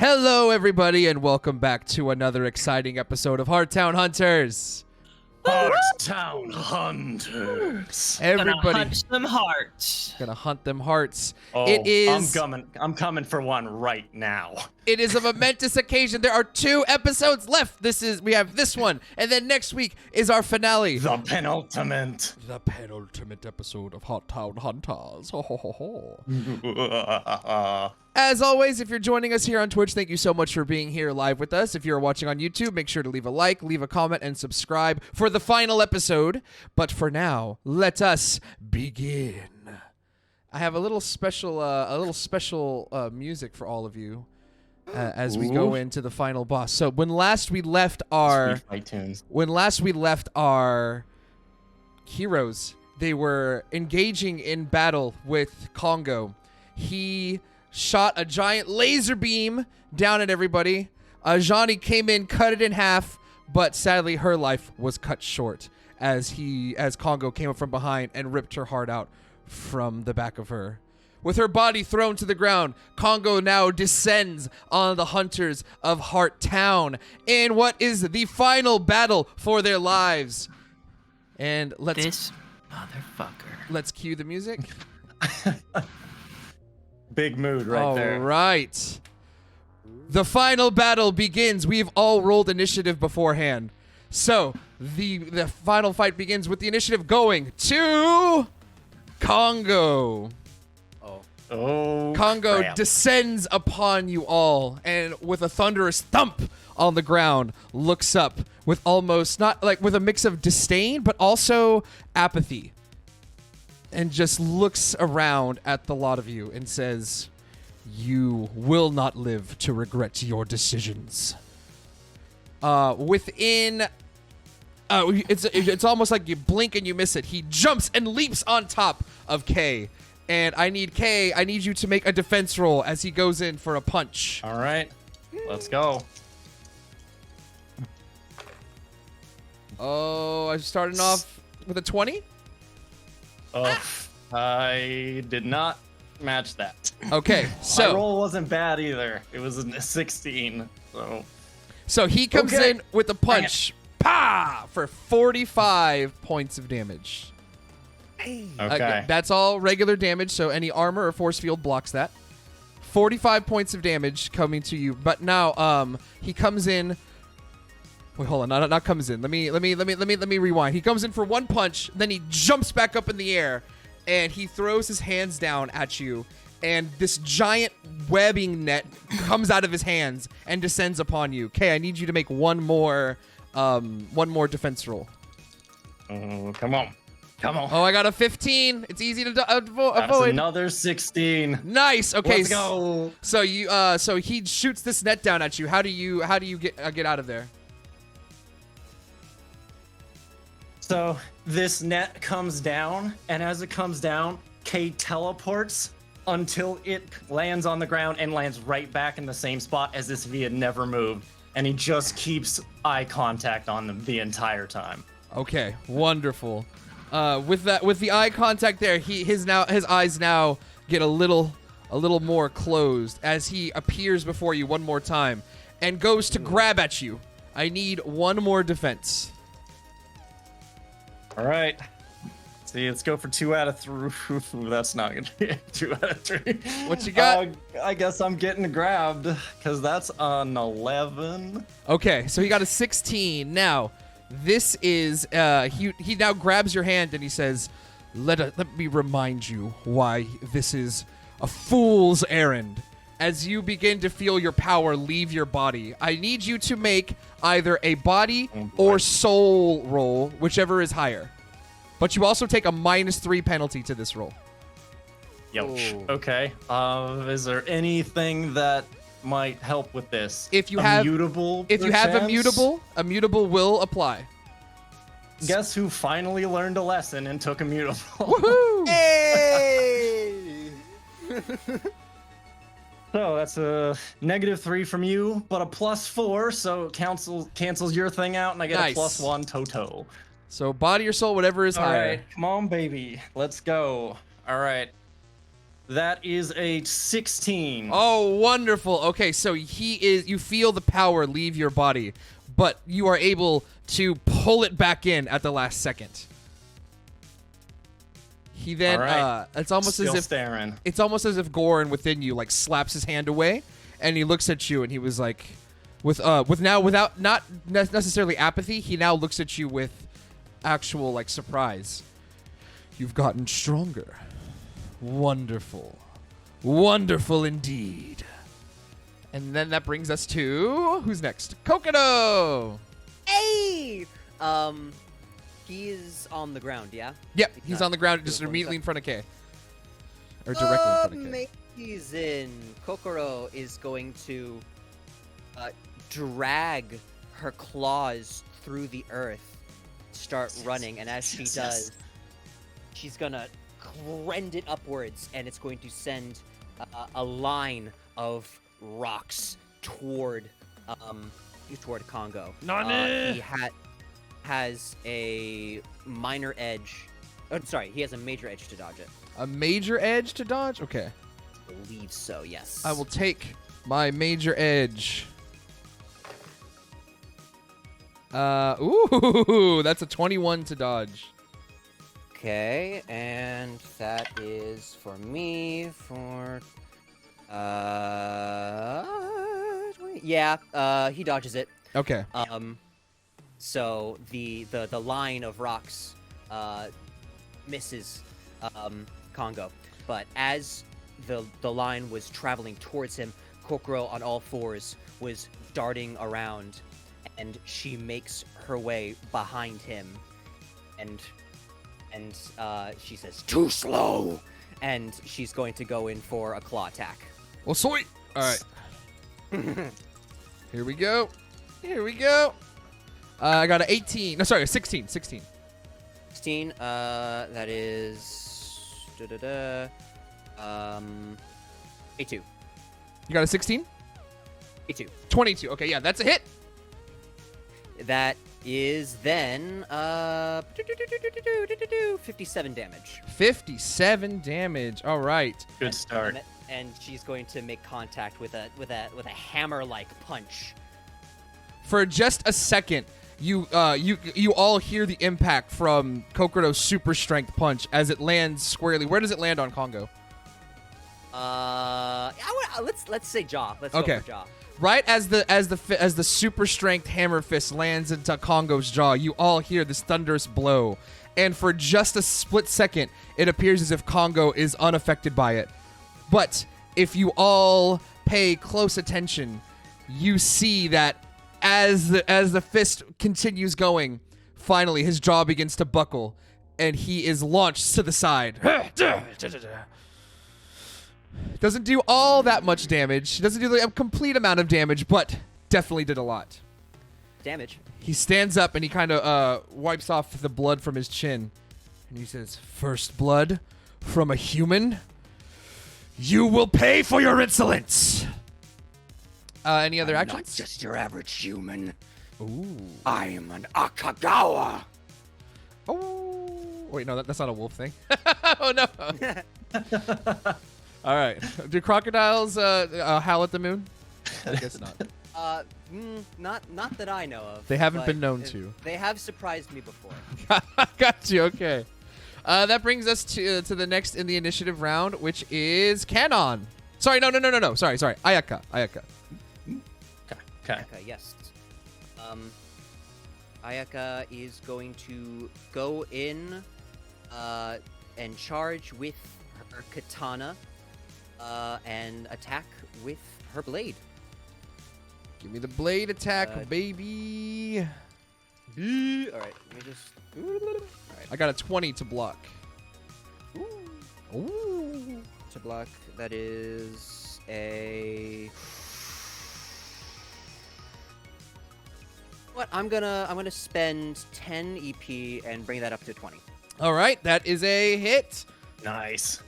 Hello, everybody, and welcome back to another exciting episode of Hearttown Hunters. Hearttown Hunters. Everybody, gonna hunt some hearts. gonna hunt them hearts. Oh, It is. I'm coming for one right now. It is a momentous occasion. There are 2 episodes left. We have this one, and then next week is our finale. The penultimate. The penultimate episode of Hearttown Hunters. Ho ho ho ho. As always, if you're joining us here on Twitch, thank you so much for being here live with us. If you're watching on YouTube, make sure to leave a like, leave a comment, and subscribe for the final episode. But for now, let us begin. I have a little special music for all of you as we go into the final boss. So when last we left our heroes, they were engaging in battle with Kongo. He shot a giant laser beam down at everybody. Johnny came in, cut it in half, but sadly her life was cut short as Kongo came up from behind and ripped her heart out from the back of her. With her body thrown to the ground, Kongo now descends on the hunters of Hearttown in what is the final battle for their lives. And This motherfucker. let's cue the music. Big mood right there. All right. The final battle begins. We've all rolled initiative beforehand. So, the final fight begins with the initiative going to Kongo. Oh, Kongo crap. descends upon you all and with a thunderous thump on the ground looks up with almost not like with a mix of disdain but also apathy. And just looks around at the lot of you and says, "You will not live to regret your decisions." It's almost like you blink and you miss it. He jumps and leaps on top of Kay. And I need you to make a defense roll as he goes in for a punch. All right, let's go. Oh, I'm starting off with a 20? Oh, I did not match that. Okay, My so roll wasn't bad either. It was a 16. so he comes Okay. in with a punch, for 45 points of damage. Okay. That's all regular damage, so any armor or force field blocks that. 45 points of damage coming to you, but now he comes in. Wait, hold on, not comes in. Let me rewind. He comes in for one punch, then he jumps back up in the air, and he throws his hands down at you, and this giant webbing net comes out of his hands and descends upon you. Okay, I need you to make one more defense roll. Oh, come on. Oh, I got a 15. It's easy to That's avoid. another 16. Nice. Okay. Let's go. So so he shoots this net down at you. How do you get out of there? So this net comes down, and as it comes down, Kay teleports until it lands on the ground and lands right back in the same spot as if he had never moved. And he just keeps eye contact on them the entire time. Okay, wonderful. With the eye contact there, his eyes now get a little more closed as he appears before you one more time and goes to grab at you. I need one more defense. All right. See, let's go for 2 out of 3. That's not gonna be 2 out of 3. What you got? I guess I'm getting grabbed because that's an 11. Okay, so he got a 16. Now, this is he now grabs your hand and he says, "Let me remind you why this is a fool's errand." As you begin to feel your power leave your body, I need you to make either a body or soul roll, whichever is higher. But you also take a -3 penalty to this roll. Yep. Okay. Is there anything that might help with this? If you have mutable, a mutable will apply. Guess who finally learned a lesson and took a mutable? Woohoo! Hey! So that's a -3 from you, but a +4, so cancels your thing out, and I get Nice. a +1 Toto. So body or soul, whatever is All higher. right, come on, baby, let's go. All right, That is a 16. Oh, wonderful. Okay, so you feel the power leave your body, but you are able to pull it back in at the last second. He then, All right. it's almost Still as if staring. it's almost as if Goran within you like slaps his hand away, and he looks at you, and he was like, without not necessarily apathy, he now looks at you with actual like surprise. You've gotten stronger. Wonderful. Wonderful indeed. And then that brings us to who's next? Kokodo. Hey! He is on the ground, yeah? Yep, he's not on the ground doing just one immediately sec. in front of Kay. Or directly in front of Kay. Amazing. Kokoro is going to drag her claws through the earth, start running, and as she does, she's gonna rend it upwards, and it's going to send a line of rocks toward Kongo. He has a minor edge. Oh, sorry, he has a major edge to dodge it. A major edge to dodge? Okay. I believe so, yes. I will take my major edge. Ooh, that's a 21 to dodge. Okay, and that is for me for 20. Yeah, he dodges it. Okay. So the line of rocks misses Kongo, but as the line was traveling towards him, Kokoro on all fours was darting around, and she makes her way behind him, and she says, "Too slow," and she's going to go in for a claw attack. Well, sweet. All right. Here we go. Here we go. I got an 18. No, sorry, a 16. 16. 16. That is A2. You got a 16? A2. 22. Okay, yeah, that's a hit. That is then 57 damage. 57 damage. All right. Good start. And she's going to make contact with a hammer-like punch. For just a second, you all hear the impact from Kokoro's super strength punch as it lands squarely. Where does it land on Kongo? Let's say jaw. Let's Okay. go for jaw. Right as the super strength hammer fist lands into Kongo's jaw, you all hear this thunderous blow, and for just a split second, it appears as if Kongo is unaffected by it. But if you all pay close attention, you see that as the fist continues going, finally his jaw begins to buckle, and he is launched to the side. Doesn't do all that much damage. Doesn't do a complete amount of damage, but definitely did a lot. Damage. He stands up and he kind of wipes off the blood from his chin. And he says, "First blood from a human? You will pay for your insolence!" Any other actions? Not just your average human. Ooh. I am an Akagawa. Oh. Wait, no, that's not a wolf thing. Oh, no. All right. Do crocodiles howl at the moon? I guess not. Not that I know of. They haven't but been known to. They have surprised me before. Got you. Okay. That brings us to the next in the initiative round, which is Canon. Sorry, no. Sorry. Ayaka. Okay. Ayaka, yes. Ayaka is going to go in and charge with her katana and attack with her blade. Give me the blade attack, Uh, baby. All right, let me just. All right, I got a 20 to block. Ooh. to block. That is a. What? I'm gonna spend 10 EP and bring that up to 20. All right, that is a hit. Nice.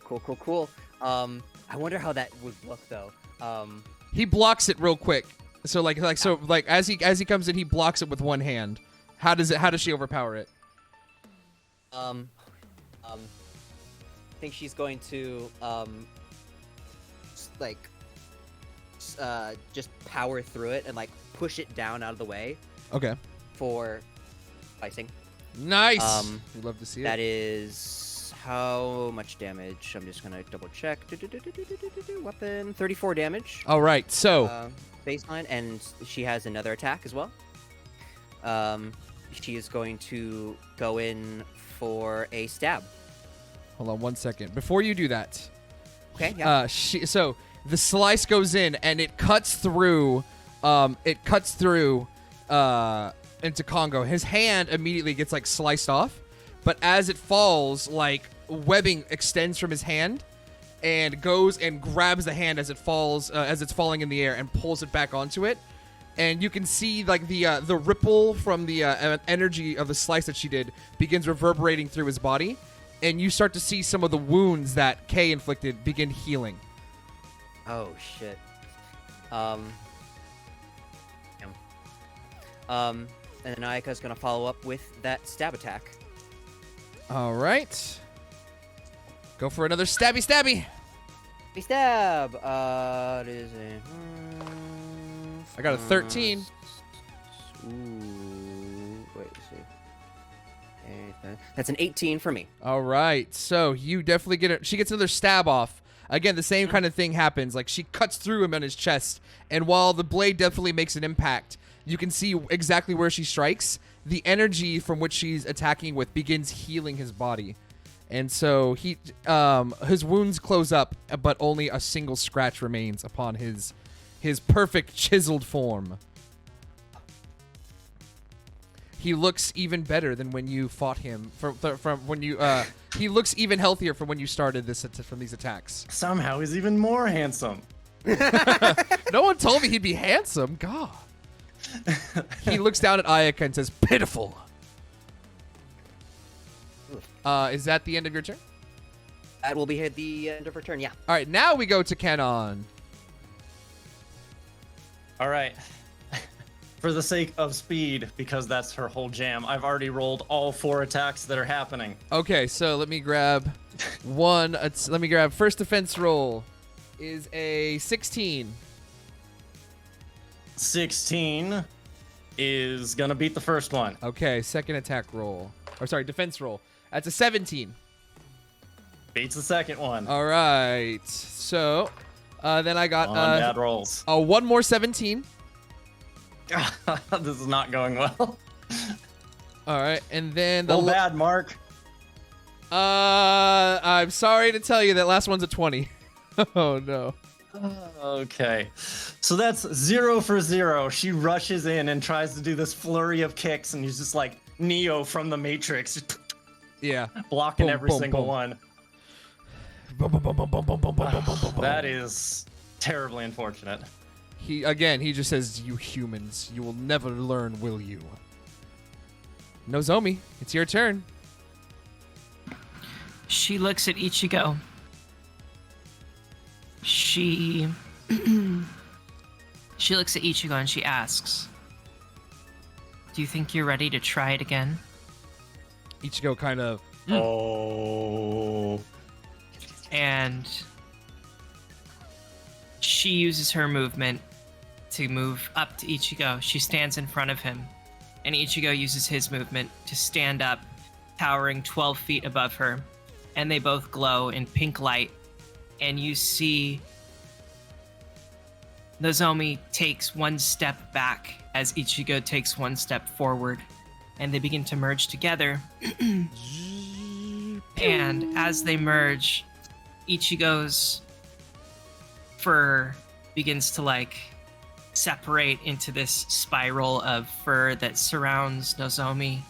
Cool. I wonder how that would look though. He blocks it real quick. So as he comes in, he blocks it with one hand. How does she overpower it? think she's going to just power through it and like push it down out of the way Okay. for slicing. Nice. We'd love to see That it. is how much damage? I'm just gonna double check. Weapon 34 damage. All right. So Baseline, and she has another attack as well. She is going to go in for a stab. hold on 1 second. Before you do that, Okay, yeah. so the slice goes in and it cuts through. Into Kongo. His hand immediately gets like sliced off, but as it falls, like webbing extends from his hand and goes and grabs the hand as it falls, as it's falling in the air, and pulls it back onto it. And you can see like the ripple from the energy of the slice that she did begins reverberating through his body, and you start to see some of the wounds that Kay inflicted begin healing. Oh shit. And then Ayaka's gonna follow up with that stab attack. All right, go for another stabby. We stab. It is a. I got a 13. Ooh, wait, let's see. That's an 18 for me. All right, so you definitely get it. She gets another stab off. Again, the same kind of thing happens. Like she cuts through him on his chest, and while the blade definitely makes an impact, you can see exactly where she strikes. The energy from which she's attacking with begins healing his body, and so his wounds close up, but only a single scratch remains upon his perfect chiseled form. He looks even better than when you fought him. From when you, he looks even healthier from when you started from these attacks. Somehow he's even more handsome. No one told me he'd be handsome. God. He looks down at Ayaka and says, "Pitiful." Is that the end of your turn? That will be at the end of her turn. Yeah. All right, now we go to Kanon. All right. For the sake of speed, because that's her whole jam, I've already rolled all 4 attacks that are happening. Okay, so let me grab one. Let me grab first defense roll. Is a 16. 16 is gonna beat the first one. Okay, second attack roll. Or sorry, defense roll. That's a 17. Beats the second one. All right. So then I got Bad rolls. one more 17. This is not going well. All right, and then the Roll bad, Mark. I'm sorry to tell you that last one's a 20. Oh no. Okay. So that's 0 for 0. She rushes in and tries to do this flurry of kicks, and he's just like Neo from the Matrix, just Yeah. blocking Boom, every boom, single boom. one. That is terribly unfortunate. He just says, "You humans, you will never learn, will you?" Nozomi, it's your turn. She looks at Ichigo. She looks at Ichigo and she asks, "Do you think you're ready to try it again?" Ichigo kind of Oh. And she uses her movement to move up to Ichigo. She stands in front of him, and Ichigo uses his movement to stand up, towering 12 feet above her, and they both glow in pink light, and you see Nozomi takes one step back as Ichigo takes one step forward, and they begin to merge together. And as they merge, Ichigo's fur begins to like separate into this spiral of fur that surrounds Nozomi,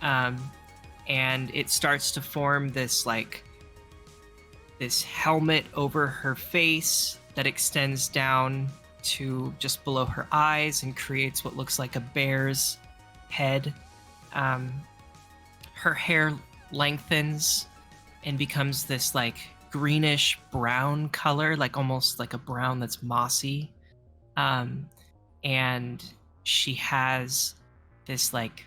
and it starts to form this like this helmet over her face that extends down to just below her eyes and creates what looks like a bear's head. Her hair lengthens and becomes this like greenish brown color, like almost like a brown that's mossy. And she has this like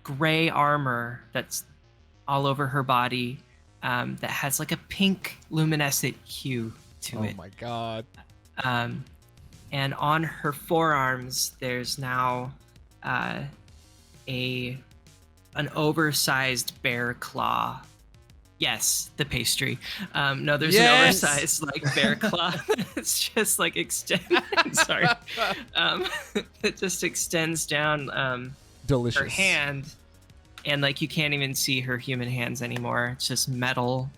gray armor that's all over her body, that has like a pink luminescent hue to it. Oh my god. And on her forearms, there's now an oversized bear claw. Yes, the pastry. No, there's an oversized like bear claw. It's just like sorry. It just extends down Delicious. her hand, and like you can't even see her human hands anymore. It's just metal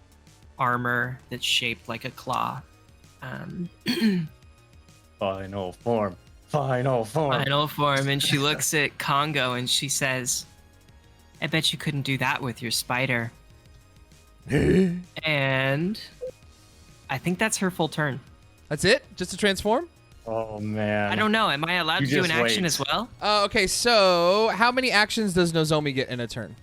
armor that's shaped like a claw. Final form. Final form. Final form. And she looks at Kongo and she says, I bet you couldn't do that with your spider. And I think that's her full turn. That's it? Just to transform? Oh man. I don't know. Am I allowed You to do an just action wait. as well? Okay, so how many actions does Nozomi get in a turn?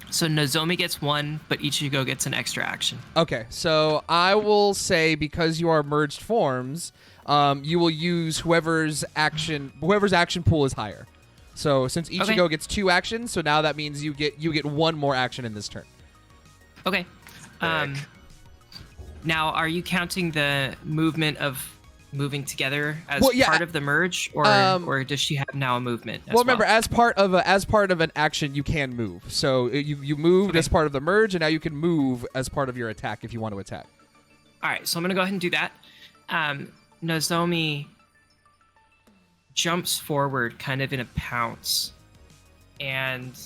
So Nozomi gets one, but Ichigo gets an extra action. Okay, so I will say because you are merged forms, you will use whoever's action pool is higher. So since Ichigo gets 2 actions, so now that means you get 1 more action in this turn. Okay. Now, are you counting the movement of moving together as part of the merge, or does she have now a movement? Well, remember, as part of an action, you can move. So you moved as part of the merge, and now you can move as part of your attack if you want to attack. All right, so I'm gonna go ahead and do that. Nozomi jumps forward, kind of in a pounce, and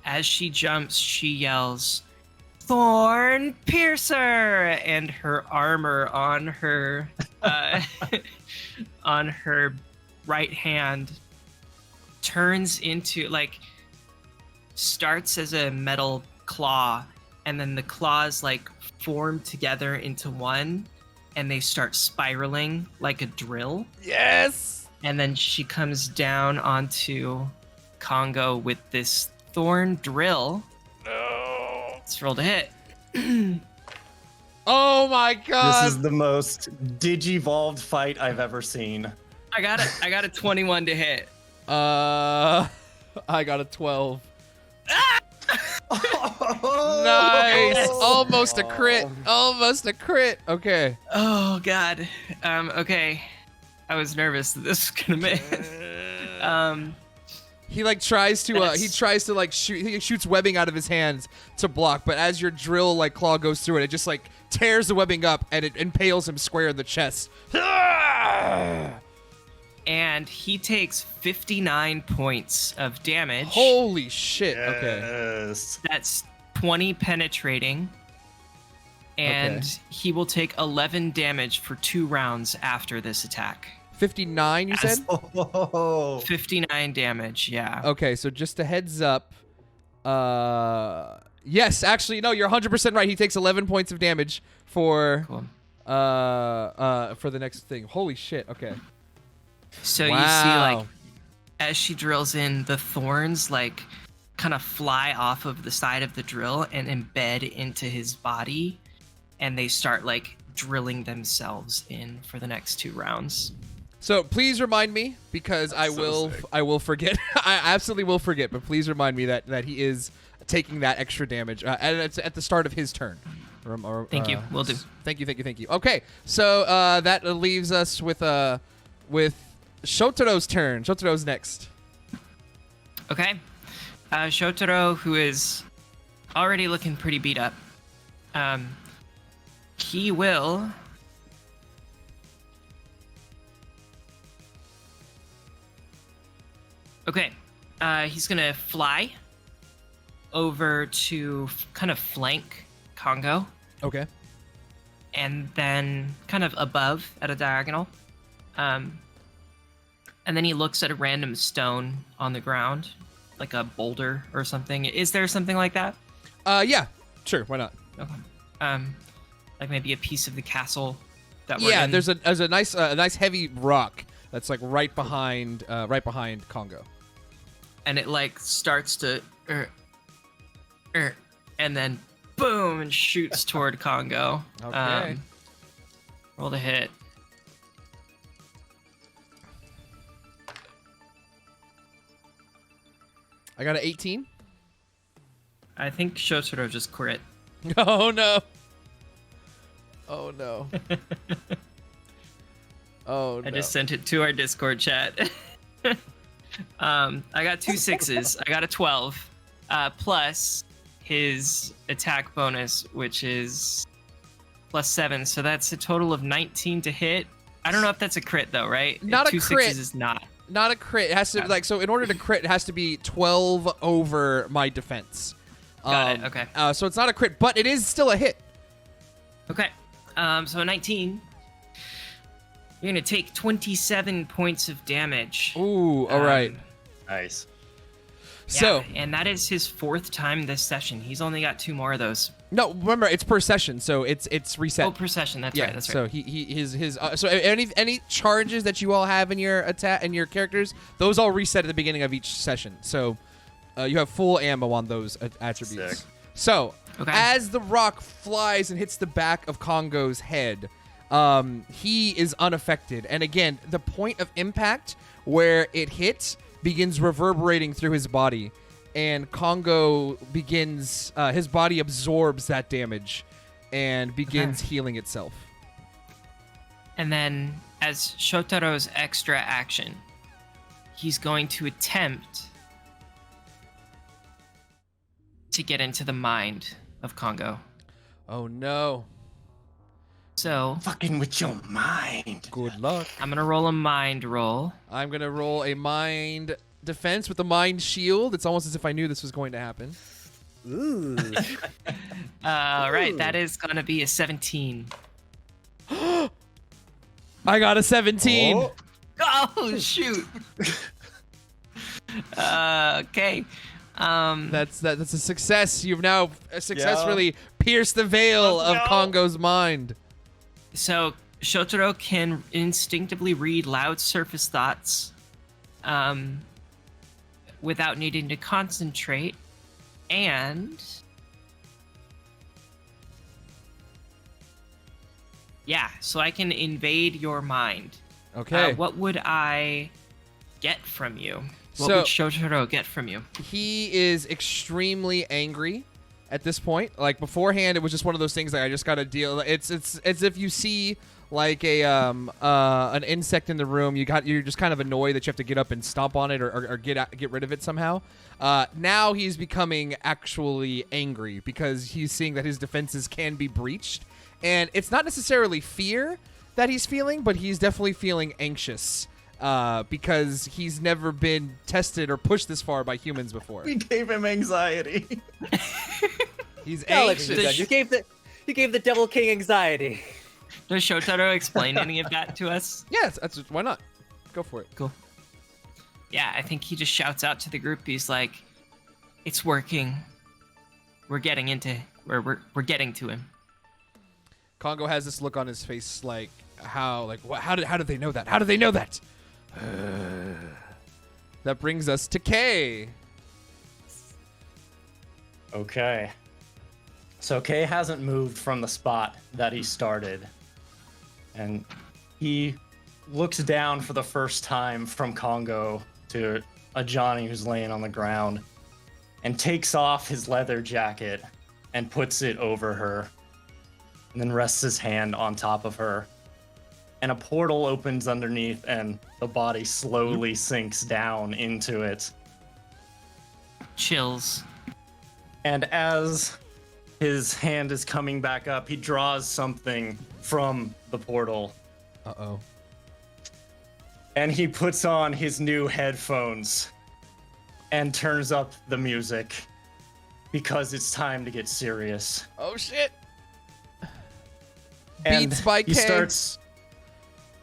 as she jumps, she yells, "Thorn Piercer!" And her armor on her on her right hand turns into starts as a metal claw, and then the claws form together into one, and they start spiraling like a drill. Yes. And then she comes down onto Kongo with this thorn drill. No. Let's roll to hit. Oh my god. This is the most digivolved fight I've ever seen. I got a 21 to hit. I got a 12. Nice. Almost a crit. Almost a crit. Okay. Oh god. Okay. I was nervous that this was gonna miss. He tries to shoot. He shoots webbing out of his hands to block, but as your drill claw goes through it, it just tears the webbing up and it impales him square in the chest. And he takes 59 points of damage. Holy shit. Okay. Yes. That's 20 penetrating. And he will take 11 damage for 2 rounds after this attack. 59, you said? Oh. 59 damage, yeah. Okay, so just a heads up. Yes, actually, no, you're 100% right. He takes 11 points of damage for the next thing. Holy shit. Okay. So you see, as she drills in, the thorns kind of fly off of the side of the drill and embed into his body, and they start drilling themselves in for the next 2 rounds. So please remind me, because I will forget. I absolutely will forget, but please remind me that he is taking that extra damage, and it's at the start of his turn. Thank you. Will do. Thank you. Okay, so that leaves us with Shotaro's turn. Shotaro's next. Okay. Shotaro, who is already looking pretty beat up, he will... Okay, he's gonna fly over to kind of flank Kongo, Okay. and then kind of above at a diagonal. And then he looks at a random stone on the ground, like a boulder or something. Is there something like that? Yeah, sure. Why not? Okay. Like maybe a piece of the castle that we're in. there's a nice heavy rock that's right behind Kongo. And it starts to and then boom, and shoots toward Kongo. Okay. Roll to hit. I got an 18. I think Shotaro just crit. Oh no. Oh no. Oh no. I just sent it to our Discord chat. I got 2 6s. I got a 12. Plus his attack bonus, which is +7. So that's a total of 19 to hit. I don't know if that's a crit though, right? Not a 2 crit. 6s is not. Not a crit. It has to like so. In order to crit, it has to be 12 over my defense. Got it. Okay. So it's not a crit, but it is still a hit. Okay. So a 19. You're gonna take 27 points of damage. Ooh. All right. Nice. So and that is his 4th time this session. He's only got 2 more of those. no, remember it's per session, so it's reset. Oh, per session. That's right. That's so right. his so any charges that you all have in your attack and your characters, those all reset at the beginning of each session. So you have full ammo on those attributes. Sick. So Okay. as the rock flies and hits the back of Kongo's head, he is unaffected. And again, the point of impact where it hits begins reverberating through his body. And Kongo begins, his body absorbs that damage and begins healing itself. And then, as Shotaro's extra action, he's going to attempt to get into the mind of Kongo. Oh no. So, Fucking with your mind. Good luck. I'm going to roll a mind roll. I'm going to roll a mind defense with a mind shield. It's almost as if I knew this was going to happen. Ooh. Right, that is going to be a 17. I got a 17. Oh, shoot. Okay. That's a success. You've now successfully pierced the veil of Kongo's mind. So Shotaro can instinctively read loud surface thoughts without needing to concentrate. And yeah, so I can invade your mind. Okay. What would I get from you? What So- would Shotaro get from you? He is extremely angry at this point. Like beforehand, it was just one of those things that I just gotta deal. It's as if you see like a an insect in the room. You're just kind of annoyed that you have to get up and stomp on it or get rid of it somehow. Now he's becoming actually angry because he's seeing that his defenses can be breached, and it's not necessarily fear that he's feeling, but he's definitely feeling anxious. Because he's never been tested or pushed this far by humans before. We gave him anxiety. He's Well, anxious. you gave the Devil King anxiety. Does Shotaro explain any of that to us? Yes, why not? Go for it. Cool. Yeah, I think he just shouts out to the group. He's like, "It's working. We're getting to him." Kongo has this look on his face, like how did they know that? How did they know that? That brings us to Kay. Okay. So Kay hasn't moved from the spot that he started. And he looks down for the first time from Kongo to a Johnny who's laying on the ground and takes off his leather jacket and puts it over her and then rests his hand on top of her. And a portal opens underneath and the body slowly sinks down into it. Chills. And as his hand is coming back up, he draws something from the portal. Uh-oh. And he puts on his new headphones and turns up the music because it's time to get serious. Oh shit. And Beats by he Kay.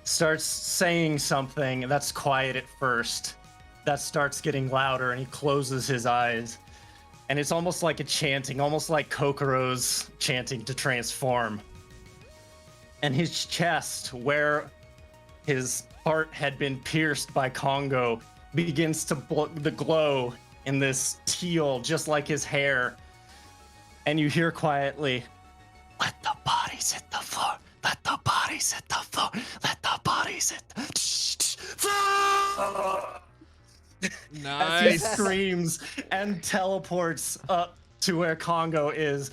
starts saying something that's quiet at first, that starts getting louder, and he closes his eyes. And it's almost like a chanting, almost like Kokoro's chanting to transform. And his chest, where his heart had been pierced by Kongo, begins to glow in this teal, just like his hair. And you hear quietly, "Let the bodies hit the floor. Let the bodies hit the floor. Let the bodies hit the floor." As he Nice. screams and teleports up to where Kongo is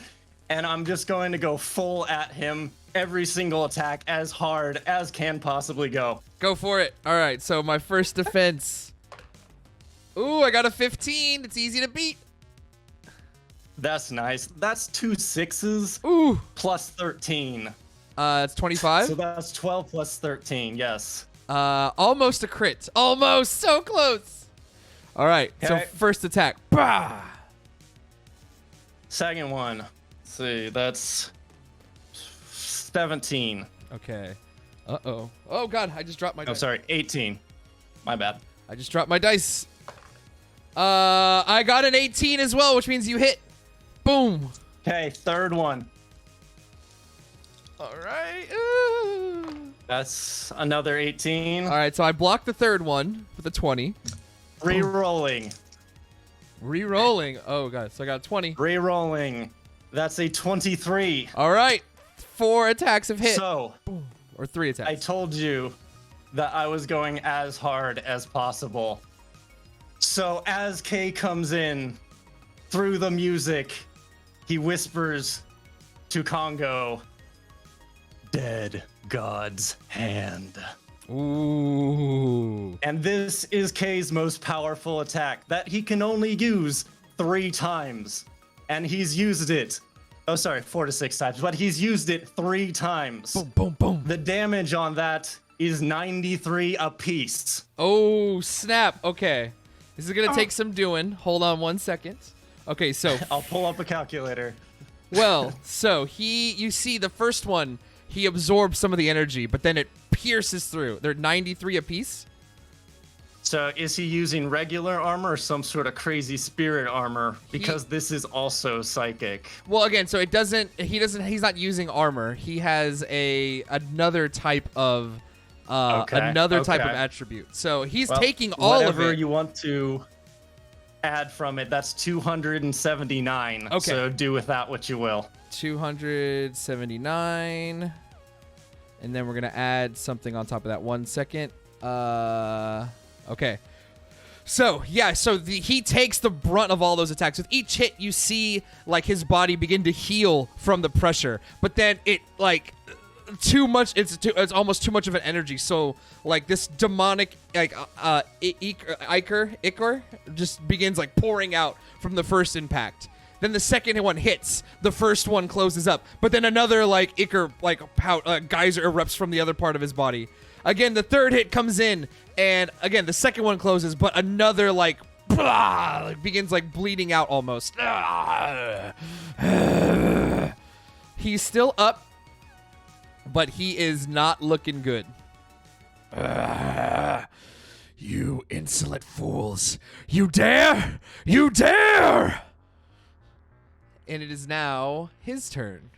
and I'm just going to go full at him. Every single attack as hard as can possibly go. Go for it. All right, so my first defense. Ooh, I got a 15. It's easy to beat. That's nice. That's 2 6s. Ooh. Plus 13. It's 25. So that's 12 plus 13, yes. Almost a crit. Almost. So close. All right, so Okay. first attack. Bah! Second one. Let's see, that's 17. Okay. Uh-oh. Oh, God, I just dropped my Oh, dice. sorry, 18. My bad. I just dropped my dice. I got an 18 as well, which means you hit. Boom. Okay, third one. All right. That's another 18. All right, so I blocked the third one with a 20. Re-rolling. Re-rolling. Oh, God, so I got a 20. Re-rolling. That's a 23. All right. 4 attacks have hit. So, Or 3 attacks. I told you that I was going as hard as possible. So as Kay comes in through the music, he whispers to Kongo, "Dead God's hand." Ooh. And this is Kay's most powerful attack that he can only use 3 times. And he's used it. Oh, sorry, 4 to 6 times, but he's used it 3 times. Boom, boom, boom. The damage on that is 93 apiece. Oh, snap. Okay. This is going to take some doing. Hold on 1 second. Okay, so, I'll pull up a calculator. well, so you see the first one, he absorbs some of the energy, but then it pierces through. They're 93 apiece. So is he using regular armor or some sort of crazy spirit armor? Because this is also psychic. Well, again, so he's not using armor. He has another type of Okay. attribute. So he's Well, taking all of whatever it. you want to add from it, that's 279. Okay. So do with that what you will. 279. And then we're going to add something on top of that. 1 second. Okay. So, yeah, he takes the brunt of all those attacks. With each hit, you see, like, his body begin to heal from the pressure. But then it, like, it's almost too much of an energy. So, like, this demonic, like, ichor just begins, like, pouring out from the first impact. Then the second one hits, the first one closes up. But then another, like, ichor, like, geyser erupts from the other part of his body. Again, the third hit comes in, and again, the second one closes, but another, like, begins, like, bleeding out almost. He's still up, but he is not looking good. You insolent fools. You dare! You dare! And it is now his turn.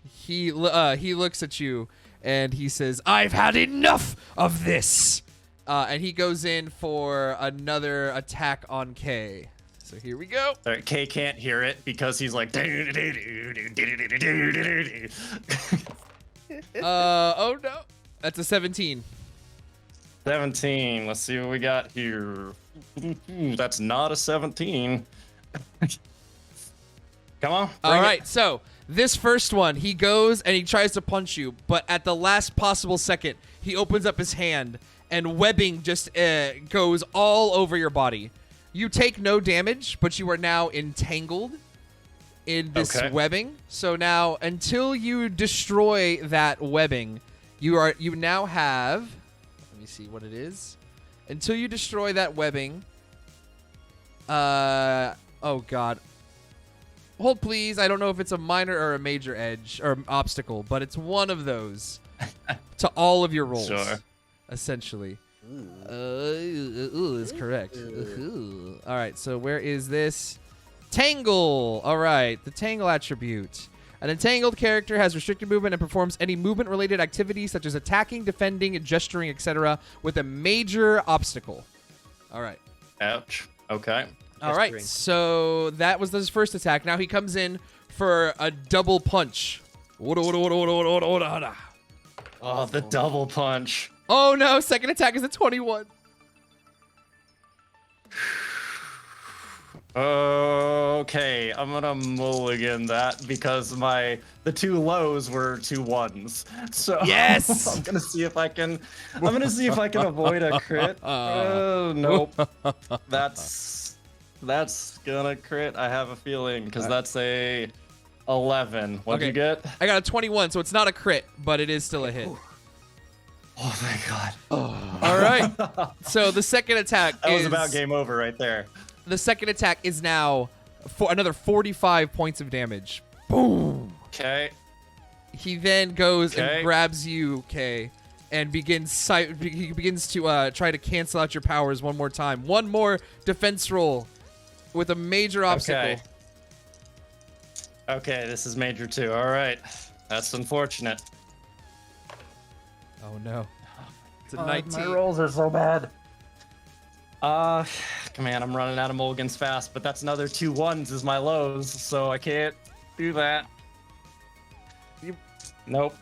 He looks at you and he says, "I've had enough of this." And he goes in for another attack on Kay. So here we go. All right, Kay can't hear it because he's like. Oh no. That's a 17. 17. Let's see what we got here. That's not a 17. Come on. All right, so this first one, he goes and he tries to punch you, but at the last possible second, he opens up his hand and webbing just goes all over your body. You take no damage, but you are now entangled in this webbing. So now, until you destroy that webbing, you now have. Let me see what it is. Until you destroy that webbing. Oh God. Hold please. I don't know if it's a minor or a major edge or obstacle, but it's one of those to all of your rolls. Sure. Essentially. Is correct. All right, so where is this? Tangle. All right, the tangle attribute. An entangled character has restricted movement and performs any movement-related activities such as attacking, defending, gesturing, etc. with a major obstacle. All right. Ouch. Okay. All right, so that was his first attack. Now he comes in for a double punch. Oh, the double punch. Oh no, second attack is a 21. Okay, I'm gonna mulligan that because the 2 lows were 2 1s. So Yes! I'm gonna see if I can avoid a crit. Nope. That's gonna crit. I have a feeling because that's a 11. What'd Okay. you get? I got a 21, so it's not a crit, but it is still a hit. Oh thank God. All right. So the second attack That is was about game over right there. the second attack is now for another 45 points of damage. Boom. Okay. He then goes Okay. and grabs you, Kay, and he begins to try to cancel out your powers one more time. One more defense roll with a major obstacle. Okay, this is major 2. All right. That's unfortunate. Oh no. It's a 19. My rolls are so bad. Command, I'm running out of mulligans fast, but that's another 2 1s is my lows, so I can't do that. Nope.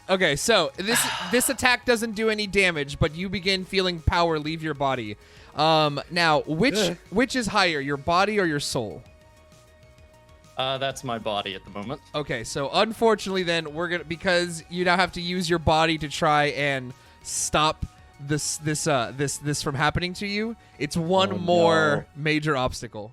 Okay, so this attack doesn't do any damage, but you begin feeling power leave your body. Now, which is higher, your body or your soul? That's my body at the moment. Okay, so unfortunately, then because you now have to use your body to try and stop this from happening to you. It's one more major obstacle.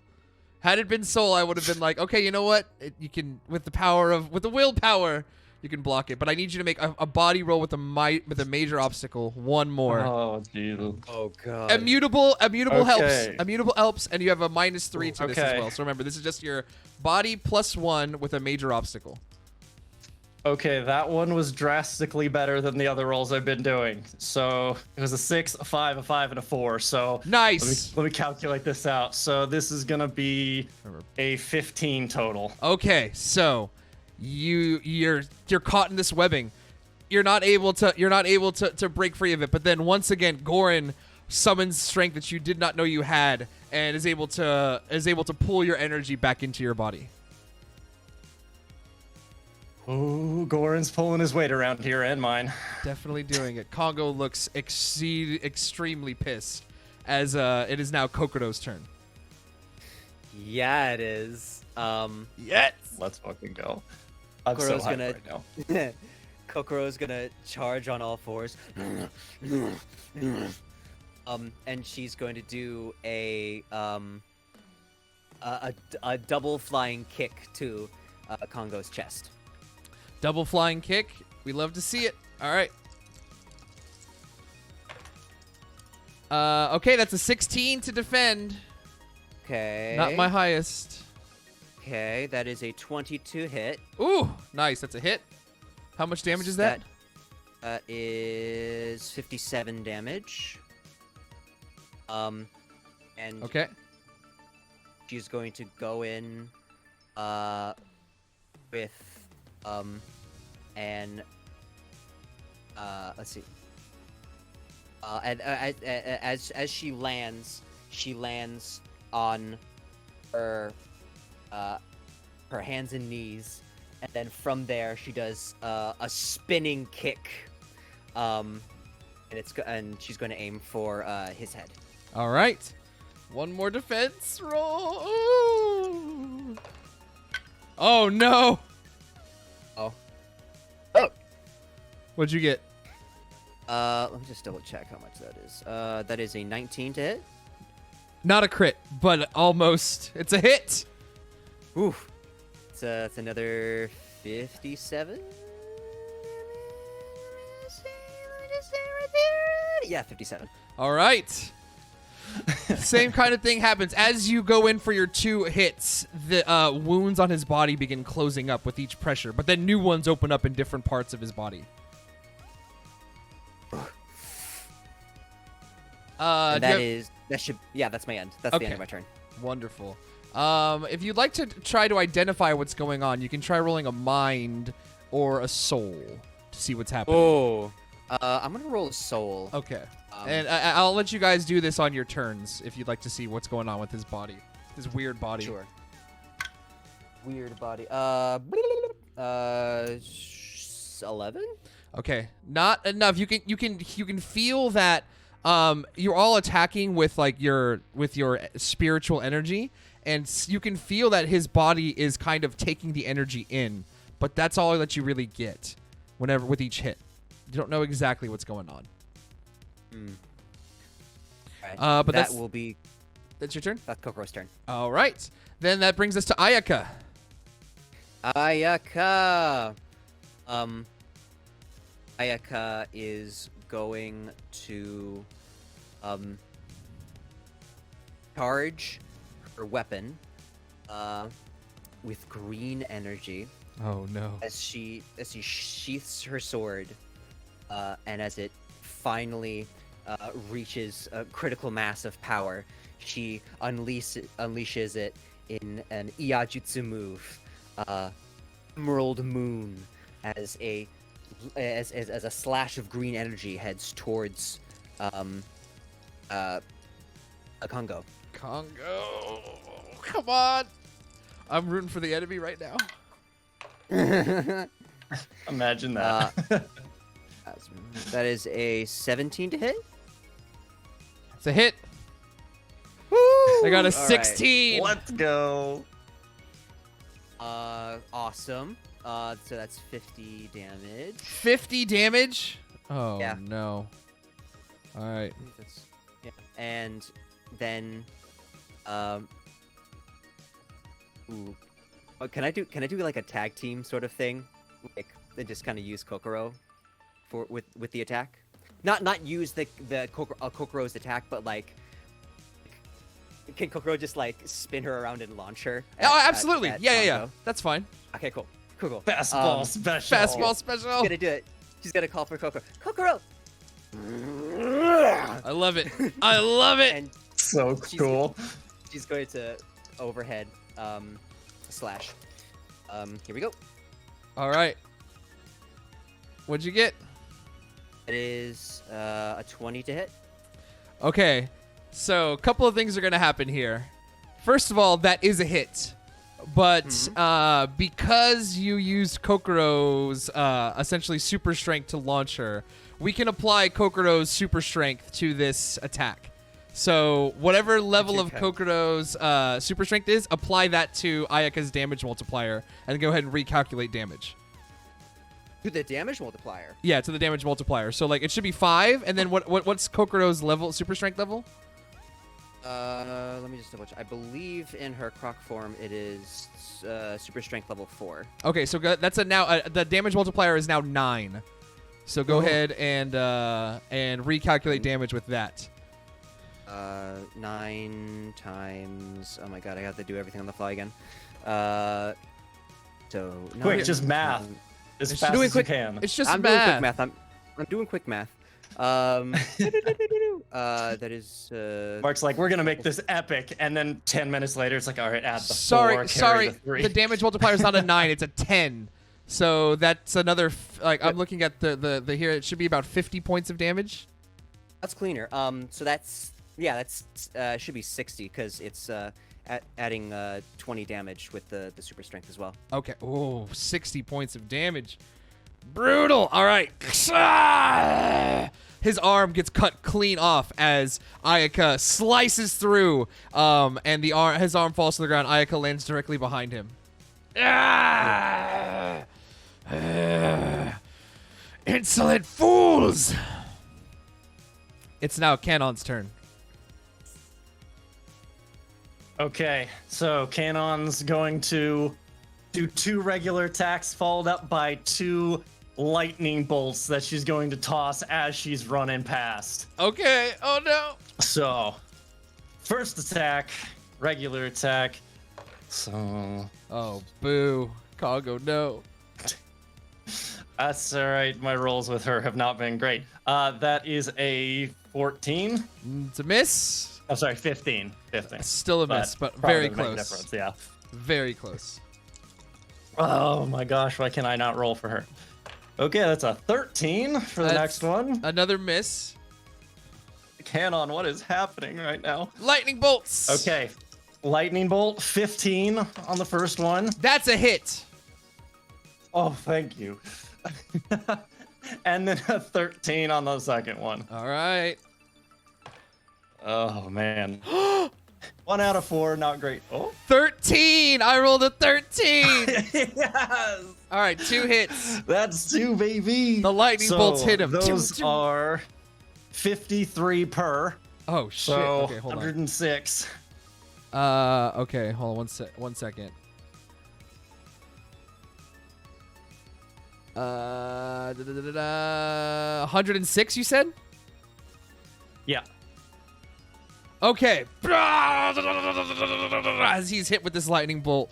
Had it been soul, I would have been like, okay, you know what? You can with the willpower. You can block it, but I need you to make a body roll with a major obstacle. One more. Oh, Jesus. Oh god. Immutable helps. Okay. Immutable helps, and you have a -3 to this as Okay. well. So remember, this is just your body +1 with a major obstacle. Okay, that one was drastically better than the other rolls I've been doing. So it was a 6, a 5, a 5, and a 4. So Nice. let me calculate this out. So this is gonna be a 15 total. Okay, so you're caught in this webbing. You're not able to break free of it. But then once again, Goran summons strength that you did not know you had, and is able to pull your energy back into your body. Ooh, Goran's pulling his weight around here and mine. Definitely doing it. Kongo looks extremely pissed as it is now Kokuro's turn. Yeah, it is. Yes. Let's fucking go. I'm so Kokoro's hyped gonna right now. Kokoro's gonna charge on all fours. And she's going to do a double flying kick to Kongo's chest. Double flying kick. We love to see it. All right. Okay, that's a 16 to defend. Okay. Not my highest. Okay, that is a 22 hit. Ooh, nice. That's a hit. How much damage is that? That is 57 damage. And Okay. she's going to go in with and let's see. And as she lands on her hands and knees, and then from there she does a spinning kick, and she's going to aim for his head. All right. One more defense roll. Ooh. Oh no. Oh. What'd you get? Let me just double check how much that is. That is a 19 to hit. Not a crit, but almost. It's a hit. Oof. It's another 57. Yeah, 57. All right. Same kind of thing happens. As you go in for your 2 hits, the wounds on his body begin closing up with each pressure, but then new ones open up in different parts of his body. And that's my end. That's the end of my turn. Wonderful. If you'd like to try to identify what's going on, you can try rolling a mind or a soul to see what's happening. Oh. I'm gonna roll a soul. Okay. And I'll let you guys do this on your turns if you'd like to see what's going on with his body. His weird body. Sure. Weird body. 11? Okay. Not enough. You can feel that you're all attacking with your spiritual energy, and you can feel that his body is kind of taking the energy in, but that's all that you really get whenever with each hit. You don't know exactly what's going on. Right. But that's your turn. That's Kokoro's turn. All right, then that brings us to Ayaka. Ayaka. Ayaka is going to charge her weapon with green energy Oh no. as she sheaths her sword, and as it finally reaches a critical mass of power, she unleashes it in an Iajutsu move, Emerald Moon, as a slash of green energy heads towards a Kongo. Kongo, come on! I'm rooting for the enemy right now. Imagine that. That is a 17 to hit. It's a hit. Woo! I got a All right. 16. Let's go. Awesome. So that's 50 damage. 50 damage. Oh Yeah. no. All right. Yeah. And then, ooh. Oh, can I do like a tag team sort of thing, like they just kind of use Kokoro with the attack? Not use the Kokoro's attack, but like, can Kokoro just like spin her around and launch her? Oh, absolutely. at Yeah. Kongo? That's fine. Okay, cool. Fastball special. Fastball special. She's gonna do it. She's gonna call for Kokoro. I love it. I love it. And So cool. she's going to overhead slash. Here we go. All right. What'd you get? It is a 20 to hit. Okay. So a couple of things are gonna happen here. First of all, that is a hit. But because you used Kokoro's essentially super strength to launch her, we can apply Kokoro's super strength to this attack. So whatever level of Kokoro's super strength is, apply that to Ayaka's damage multiplier, and go ahead and recalculate damage. To the damage multiplier. Yeah, to the damage multiplier. So like it should be 5, and then what's Kokoro's level, super strength level? Let me just double check. I believe in her croc form it is super strength level 4. Okay, so that's the damage multiplier is now 9. So go ahead and recalculate damage with that. 9 times. Oh my god, I have to do everything on the fly again. So Quick, 9 just math. times- As It's fast doing as quick- you can. It's just I'm doing quick math. math. I'm doing quick math. That is. Mark's like, we're gonna make this epic, and then 10 minutes later, it's like, all right, add the 4, carry Sorry. the 3. The damage multiplier is not a 9; it's a 10. So that's another. I'm looking at the here. It should be about 50 points of damage. That's cleaner. So that's should be 60 because it's adding 20 damage with the super strength as well. Okay. Oh, 60 points of damage. Brutal. All right. His arm gets cut clean off as Ayaka slices through, and his arm falls to the ground. Ayaka lands directly behind him. Insolent fools! It's now Canon's turn. Okay, so Canon's going to do 2 regular attacks followed up by 2 lightning bolts that she's going to toss as she's running past. Okay. Oh no. So, first attack, regular attack. So, Oh, boo. Kongo, no. that's all right. My rolls with her have not been great. That is a 14. It's a miss. I'm sorry, 15. 15. Still a miss, but probably very doesn't make a close. difference, yeah. Very close. Oh my gosh, why can I not roll for her? Okay, that's a 13 for the That's next one. Another miss. Canon, what is happening right now? Lightning bolts. Okay, lightning bolt, 15 on the first one. That's a hit. Oh, thank you. And then a 13 on the second one. All right. Oh man. 1 out of 4, not great. Oh. 13. I rolled a 13. Yes! All right, 2 hits. That's 2, baby. The lightning bolts hit him. Those are 53 per. Oh shit. So Okay, hold on. 106. Okay, hold on 1 second. 106, you said? Yeah. Okay. As he's hit with this lightning bolt.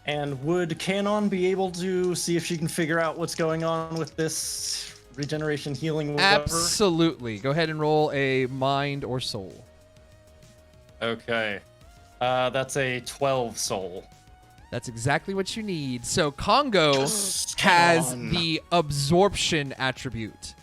And would Canon be able to see if she can figure out what's going on with this regeneration healing whatever? Absolutely. Go ahead and roll a mind or soul. Okay. That's a 12 soul. That's exactly what you need. So Kongo Yes, has come on. the absorption attribute.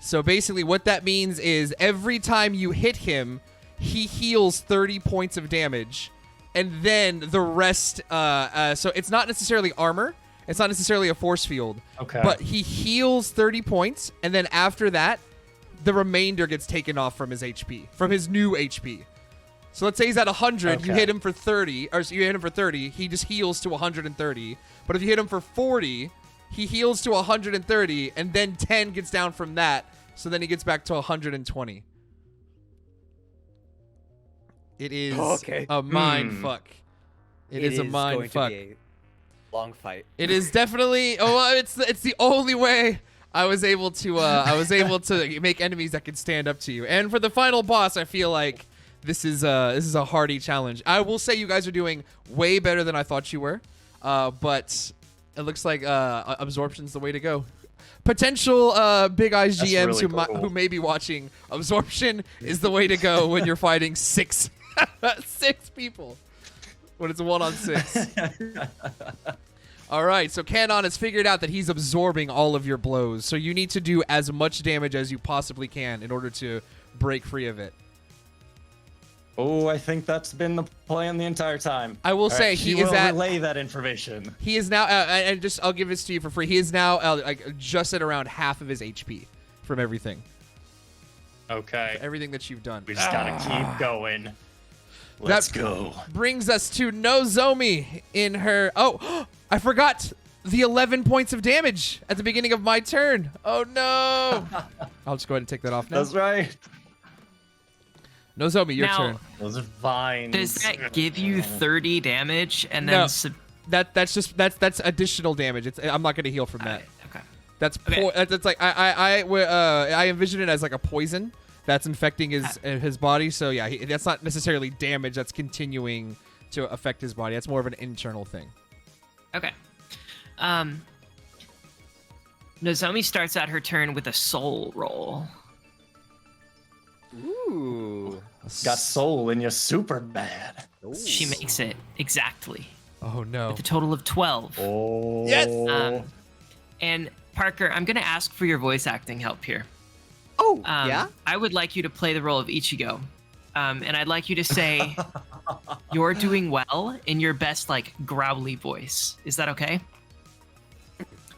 So basically what that means is every time you hit him, he heals 30 points of damage. And then the rest, so it's not necessarily armor. It's not necessarily a force field. Okay. But he heals 30 points. And then after that, the remainder gets taken off from his HP, from his new HP. So let's say he's at 100, you Okay. hit him for 30, or so you hit him for 30, he just heals to 130. But if you hit him for 40, he heals to 130, and then 10 gets down from that, so then he gets back to 120. It is Okay. a mind fuck. It is a mind going fuck. to be a long fight. It is definitely. It's the only way I was able to make enemies that can stand up to you. And for the final boss, I feel like this is a hardy challenge. I will say you guys are doing way better than I thought you were, but it looks like absorption's the way to go. Potential Big Eyes That's GMs really who cool. who may be watching, absorption is the way to go when you're fighting six people. When it's a 1-on-6. All right, so Canon has figured out that he's absorbing all of your blows. So you need to do as much damage as you possibly can in order to break free of it. Oh, I think that's been the plan the entire time. I will All say right, he she is will at. relay that information. He is now, and just I'll give this to you for free. He is now like just at around half of his HP from everything, Okay. everything that you've done. We just gotta keep going. Let's That- go. Brings us to Nozomi in her. Oh, I forgot the 11 points of damage at the beginning of my turn. Oh no! I'll just go ahead and take that off now. That's right. Nozomi, your Now- turn. Those are vines. Does that give you 30 damage and No. then That's additional damage. I'm not going to heal from that. Okay. That's Okay. that's like I envision it as like a poison that's infecting his body. So yeah, that's not necessarily damage. That's continuing to affect his body. That's more of an internal thing. Okay. Nozomi starts out her turn with a soul roll. Ooh. Got soul in you super bad. She makes it exactly Oh no! with a total of 12. Oh. Yes! And Parker, I'm going to ask for your voice acting help here. Oh, yeah? I would like you to play the role of Ichigo. And I'd like you to say, "You're doing well" in your best, like, growly voice. Is that okay?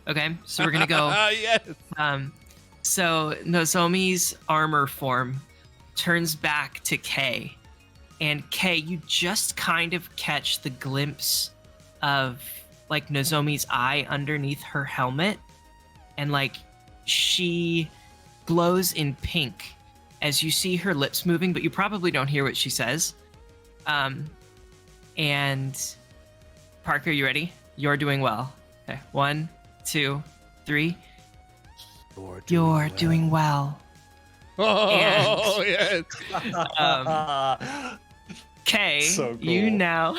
Okay, so we're going to go. Yes. So Nozomi's armor form turns back to Kay. And Kay, you just kind of catch the glimpse of, like, Nozomi's eye underneath her helmet. And, like, she glows in pink as you see her lips moving, but you probably don't hear what she says. And Parker, you ready? You're doing well. Okay, 1, 2, 3. You're doing well. Oh And- yes. Kay, So you cool. now...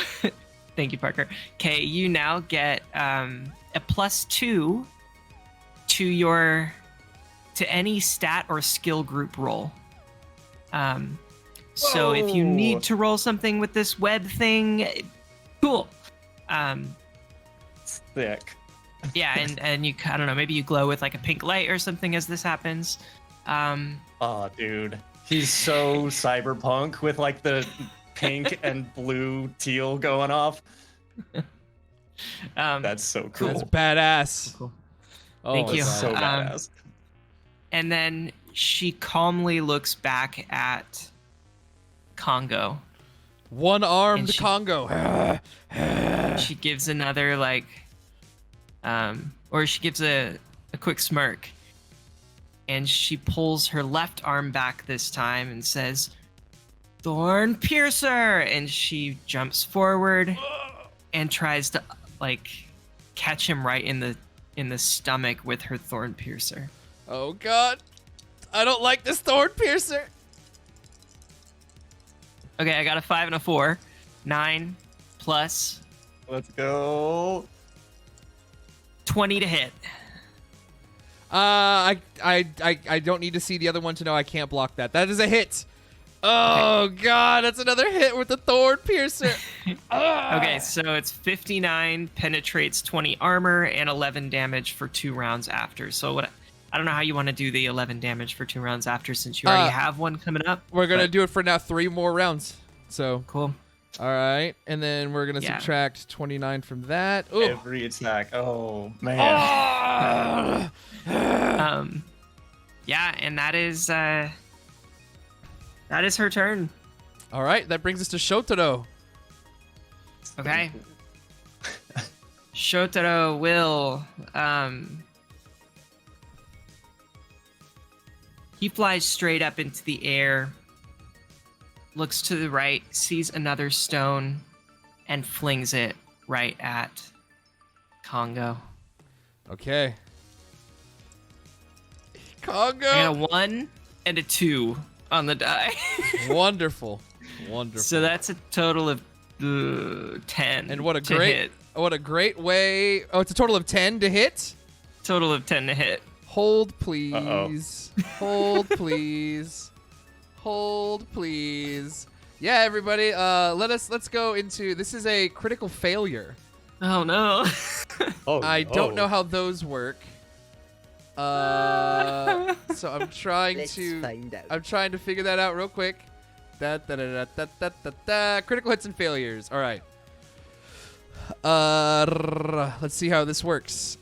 Thank you, Parker. Kay, you now get a +2 to any stat or skill group roll. So if you Whoa. need to roll something with this web thing, cool. Thick. Yeah, and you, I don't know, maybe you glow with like a pink light or something as this happens. Oh, dude. He's so cyberpunk with like the pink and blue teal going off. That's so cool. That's badass. Cool. Oh, Thank my you. God. So Um, badass. And then she calmly looks back at Kongo. One-armed And she- Kongo. She gives another or she gives a quick smirk, and she pulls her left arm back this time and says, "Thorn Piercer!" And she jumps forward and tries to catch him right in the stomach with her Thorn Piercer. Oh God, I don't like this Thorn Piercer. Okay, I got a 5 and a 4. 9 plus Let's go. 20 to hit. I don't need to see the other one to know I can't block that. That is a hit. Oh God, that's another hit with the Thorn Piercer. Okay, so it's 59, penetrates 20 armor, and 11 damage for 2 rounds after. So I don't know how you want to do the 11 damage for 2 rounds after, since you already have one coming up. We're gonna but- do it for now 3 more rounds. So Cool. all right, and then we're gonna Yeah. subtract 29 from that. Ooh. Every attack. Oh man. Ah! Yeah, and that is her turn. All right, that brings us to Shotaro. Okay. Shotaro will he flies straight up into the air, looks to the right, sees another stone, and flings it right at Kongo. Okay. Kongo. I got a 1 and a 2 on the die. Wonderful. Wonderful. So that's a total of 10. And what a to great hit. what a great way. Oh, it's a total of 10 to hit. Total of 10 to hit. Hold please. Hold please. Hold please. Yeah, everybody, let's go into this is a critical failure. Oh no. Oh, I don't know how those work. So I'm trying Let's to find out. I'm trying to figure that out real quick. Critical hits and failures. All right. Let's see how this works.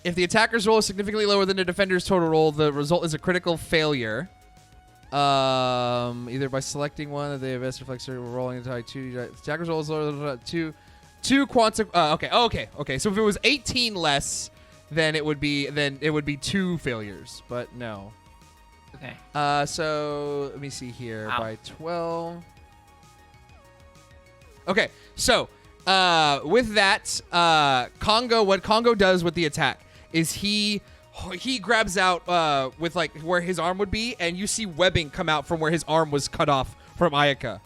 If the attacker's roll is significantly lower than the defender's total roll, the result is a critical failure. Either by selecting one of the best reflexor rolling into two. Attacker's roll is lower than two quantum. Okay. So if it was 18 less, then it would be 2 failures. But no. Okay. So let me see here. Ow. By 12. Okay, so with that, Kongo, what Kongo does with the attack is he grabs out with where his arm would be, and you see webbing come out from where his arm was cut off from Ayaka.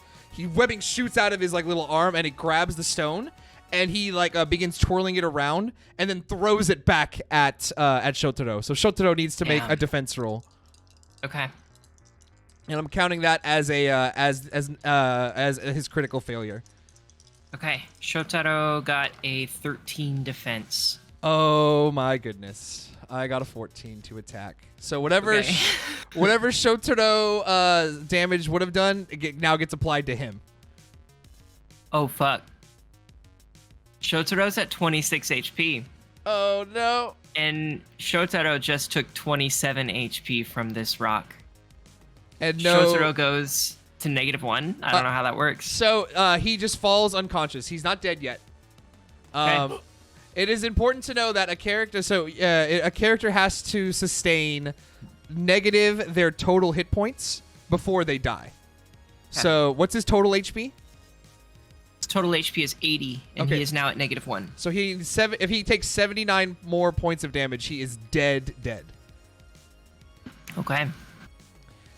Webbing shoots out of his little arm, and it grabs the stone, and he begins twirling it around, and then throws it back at Shotaro. So Shotaro needs to make Damn. a defense roll. Okay. And I'm counting that as a as his critical failure. Okay. Shotaro got a 13 defense. Oh my goodness! I got a 14 to attack. So whatever Okay. whatever Shotaro damage would have done, now gets applied to him. Oh fuck. Shotaro's at 26 HP, Oh no! and Shotaro just took 27 HP from this rock. And no. Shotaro goes to -1. I don't know how that works. So he just falls unconscious. He's not dead yet. Okay. It is important to know that a character has to sustain negative their total hit points before they die. So what's his total HP? His total HP is 80, and Okay. he is now at -1. So if he takes 79 more points of damage, he is dead. Okay.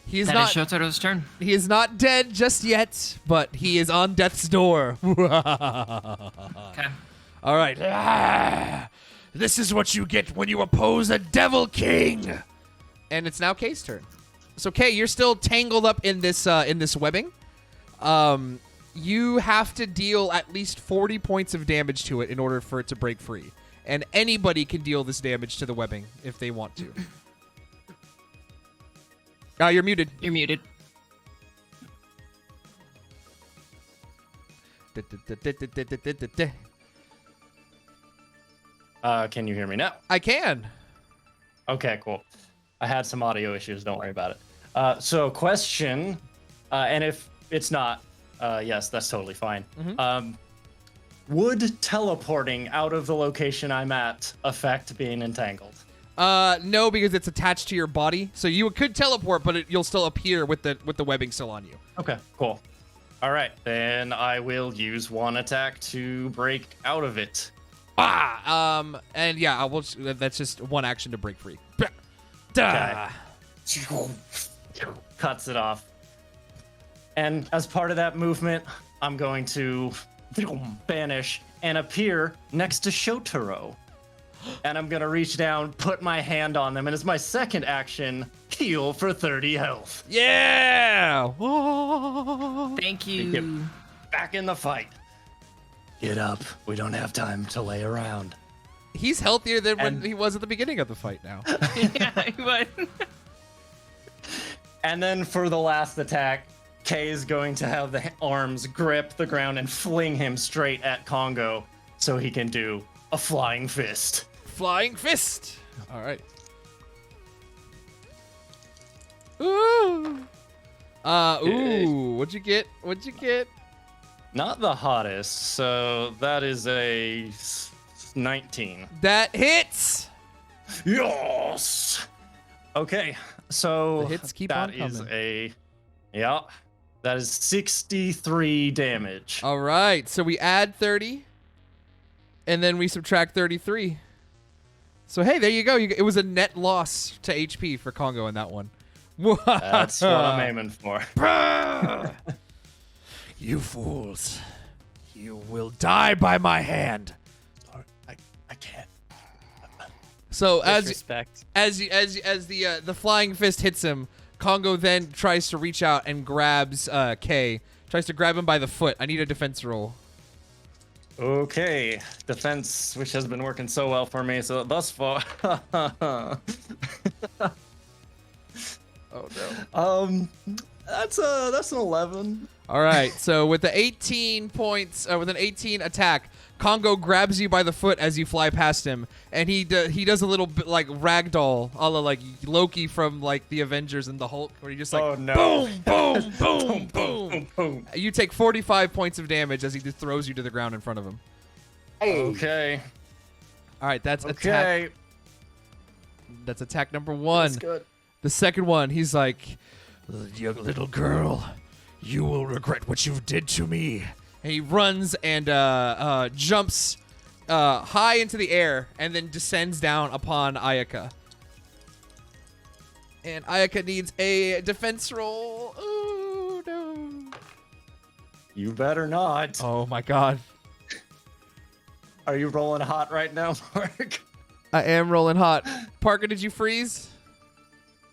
He is That not. is Shotaro's turn. He is not dead just yet, but he is on death's door. Okay. All right. This is what you get when you oppose a Devil King. And it's now Kay's turn. So Kay, you're still tangled up in this webbing. You have to deal at least 40 points of damage to it in order for it to break free. And anybody can deal this damage to the webbing if they want to. You're muted. You're muted. Can you hear me now? I can. Okay, cool. I had some audio issues. Don't worry about it. So question, and if it's not, yes, that's totally fine. Would teleporting out of the location I'm at affect being entangled? No, because it's attached to your body. So you could teleport, but you'll still appear with the webbing still on you. Okay, cool. All right, then I will use one attack to break out of it. And yeah, that's just one action to break free. Okay. Cuts it off. And as part of that movement, I'm going to banish and appear next to Shotaro. And I'm going to reach down, put my hand on them, and as my second action, heal for 30 health. Yeah! Thank you. Back in the fight. Get up. We don't have time to lay around. He's healthier than when he was at the beginning of the fight now. Yeah, he would. And then for the last attack, Kay is going to have the arms grip the ground and fling him straight at Kongo so he can do a flying fist. Flying fist! All right. Ooh! What'd you get? What'd you get? Not the hottest, so that is a 19. That hits! Yes! Okay, so The hits keep that on is coming. that is 63 damage. All right, so we add 30, and then we subtract 33. So hey, there you go. It was a net loss to HP for Kongo in that one. That's what I'm aiming for. You fools. You will die by my hand. I can't. So Disrespect. as the flying fist hits him, Kongo then tries to reach out and grabs Kay. Tries to grab him by the foot. I need a defense roll. Okay, defense, which has been working so well for me so thus far. Oh no. That's an 11. All right. So with the 18 points, with an 18 attack, Kongo grabs you by the foot as you fly past him, and he does a little bit like ragdoll, a la like Loki from like the Avengers and the Hulk, where he just like Oh, no. boom, boom, boom, boom. Boom. You take 45 points of damage as he just throws you to the ground in front of him. Okay. All right, that's attack. Okay. That's attack number one. That's good. The second one, he's like, "Young little girl, you will regret what you did to me." And he runs and jumps high into the air and then descends down upon Ayaka. And Ayaka needs a defense roll. Ooh, no. You better not. Oh my god. Are you rolling hot right now, Mark? I am rolling hot. Parker, did you freeze?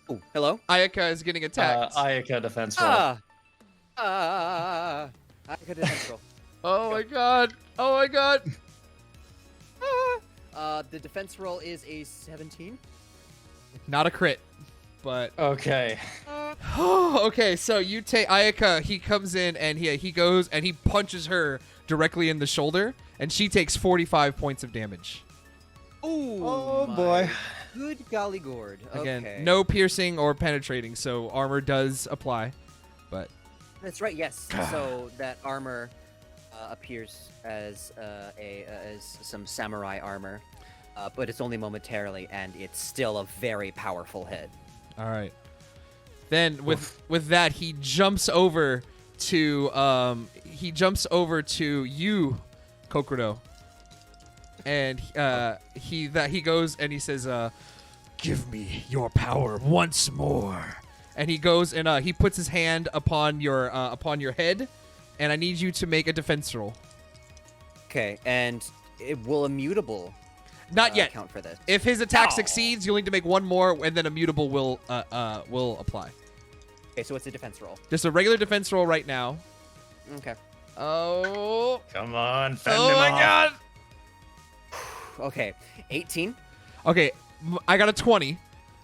Oh, hello. Ayaka is getting attacked. Ayaka defense roll. I could defense roll. Oh my god. Oh my god. The defense roll is a 17. Not a crit, but Okay. okay, so you take Ayaka, he comes in and he goes and he punches her directly in the shoulder, and she takes 45 points of damage. Ooh, Oh, my boy. Good golly gourd. Again, Okay. no piercing or penetrating, so armor does apply. But That's right. Yes. So that armor appears as some samurai armor, but it's only momentarily, and it's still a very powerful hit. all right. Then with that, he jumps over to you, Kokoro. And he goes and he says, "Give me your power once more." And he goes and he puts his hand upon your head, and I need you to make a defense roll. Okay, and will immutable Not yet. count for this? If his attack succeeds, you'll need to make one more, and then immutable will apply. Okay, so it's a defense roll. Just a regular defense roll right now. Okay. Oh! Come on, fend Oh him my off. God! Okay, 18. Okay, I got a 20.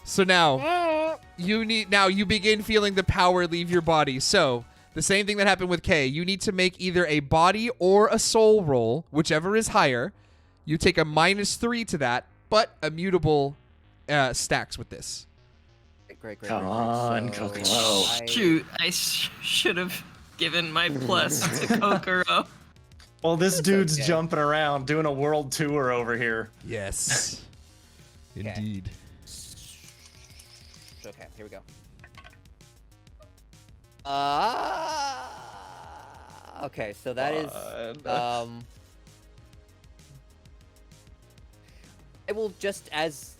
So now you begin feeling the power leave your body. So the same thing that happened with Kay. You need to make either a body or a soul roll, whichever is higher. You take a -3 to that, but immutable stacks with this. Great. Come on, So, Kokoro. Shoot, I should have given my plus to Kokoro. Well, this dude's okay. jumping around, doing a world tour over here. Yes. Indeed. Okay, here we go. Okay, so that is I will just as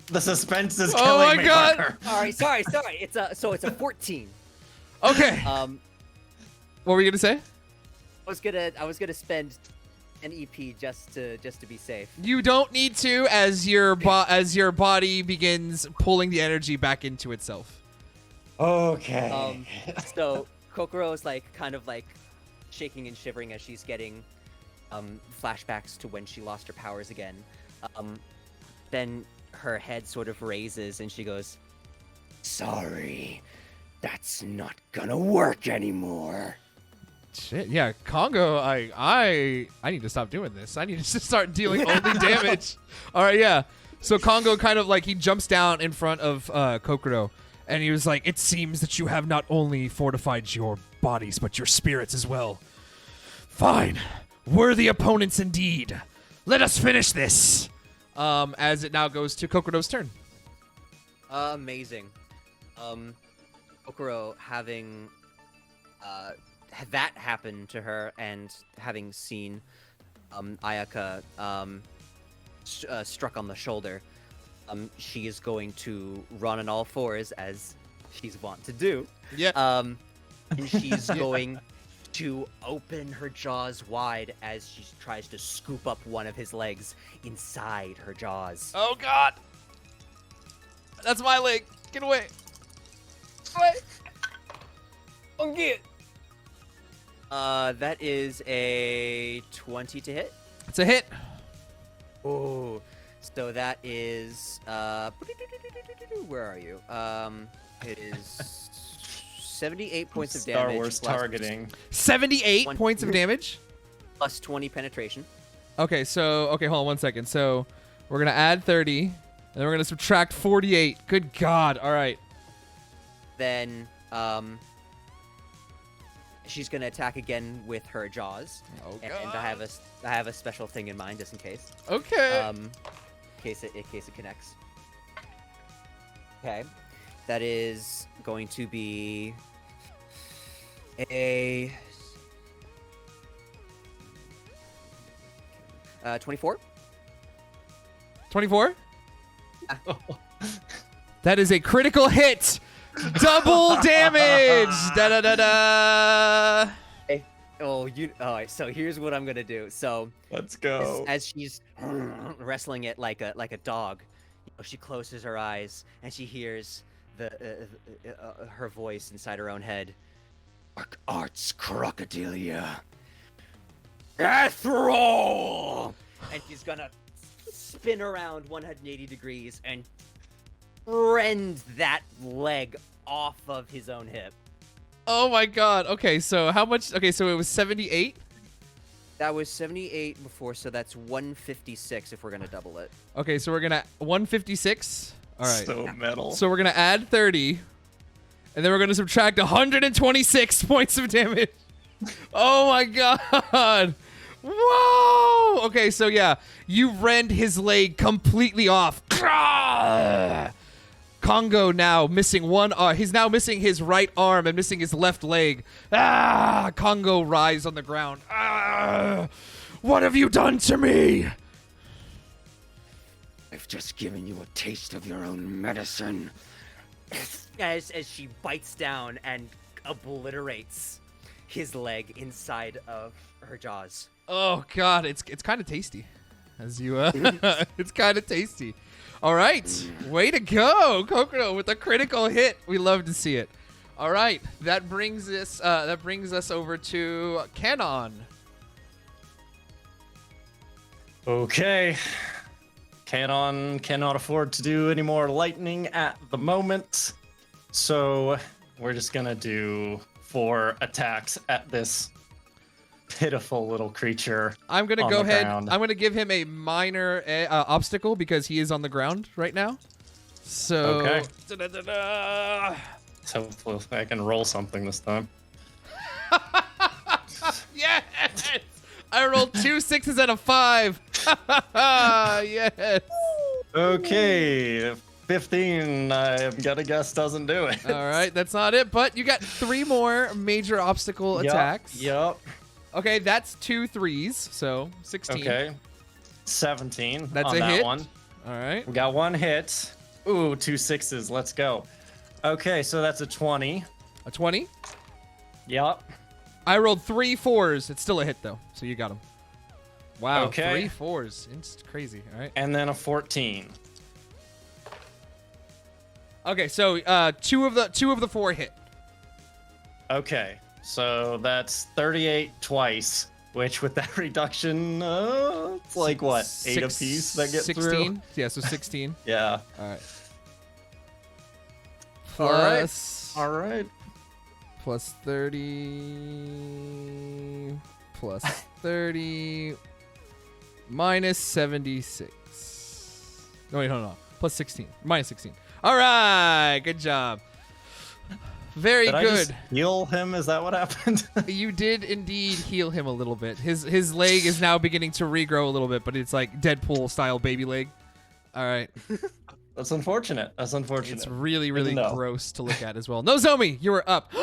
The suspense is Oh killing my me. God. Parker. All right, sorry. It's a 14. Okay. What were you gonna say? I was gonna spend an EP just to be safe. You don't need to, as your body begins pulling the energy back into itself. Okay. So Kokoro is kind of shaking and shivering as she's getting flashbacks to when she lost her powers again. Then her head sort of raises and she goes, Sorry, that's not gonna work anymore. Shit, yeah, Kongo, I need to stop doing this. I need to just start dealing only damage. All right, yeah. So Kongo kind of he jumps down in front of Kokoro, and he was like, "It seems that you have not only fortified your bodies, but your spirits as well. Fine. Worthy opponents indeed. Let us finish this." As it now goes to Kokoro's turn. amazing. Kokoro having that happen to her and having seen Ayaka struck on the shoulder, she is going to run on all fours as she's wont to do. Yeah. And she's going to open her jaws wide as she tries to scoop up one of his legs inside her jaws. Oh God. That's my leg. Get away. Away. Oh, get. That is a 20 to hit. It's a hit. Oh, so that is where are you? It is 78 points of Star damage. Wars plus- targeting. 78 One- points of damage. plus 20 penetration. Okay, hold on 1 second. So we're gonna add 30, and then we're gonna subtract 48. Good God! All right. Then she's gonna attack again with her jaws. Oh And I have a special thing in mind just in case. Okay. In case it connects. Okay, that is going to be a 24. 24. That is a critical hit. Double damage. Da da da da. Oh, all right. So here's what I'm gonna do. So Let's go. as she's wrestling it like a dog, she closes her eyes and she hears her voice inside her own head. Dark arts crocodilia. Ethereal! And she's gonna spin around 180 degrees and rend that leg off of his own hip. Oh my God. Okay, so how much? Okay, so it was 78. That was 78 before, so that's 156 if we're gonna double it. Okay, so we're gonna 156. All right. So metal. So we're gonna add 30, and then we're gonna subtract 126 points of damage. Oh my God! Whoa! Okay, so yeah, you rend his leg completely off. Kongo now missing one arm. He's now missing his right arm and missing his left leg. Kongo writhes on the ground. What have you done to me? I've just given you a taste of your own medicine. As she bites down and obliterates his leg inside of her jaws. Oh God, it's kind of tasty. As you it's kind of tasty. All right, way to go, Kokoro, with a critical hit. We love to see it. All right, that brings us over to Canon. Okay. Cannot afford to do any more lightning at the moment. So we're just gonna do 4 attacks at this pitiful little creature. I'm gonna on go the ahead. ground. I'm gonna give him a minor obstacle because he is on the ground right now. So. Okay. Da-da-da-da. So hopefully I can roll something this time. Yes! I rolled 2 6s and a 5. Yes. Okay, 15. I'm gonna guess doesn't do it. All right, that's not it. But you got 3 more major obstacle attacks. Yep. Okay, that's 2 3s, so 16. Okay. 17. That's on a that hit. one. All right. We got 1 hit. Ooh, 2 6s. Let's go. Okay, so that's a 20. A 20. Yep. I rolled 3 4s. It's still a hit though, so you got him. Wow. Okay. 3 4s. It's crazy. All right. And then a 14. Okay, so 2 of the 4 hit. Okay, so that's 38 twice. Which, with that reduction, it's like what, 8 apiece that get 16? through? Yeah, so 16. Yeah. All right. All right. Plus, All right. plus 30 plus 30 minus 76. No, wait, hold on. Plus 16. Minus 16. All right. Good job. Very Did I good. just heal him? Is that what happened? You did indeed heal him a little bit. His leg is now beginning to regrow a little bit, but it's like Deadpool style baby leg. All right. That's unfortunate. That's unfortunate. It's really, really know. gross to look at as well. Nozomi, you were up.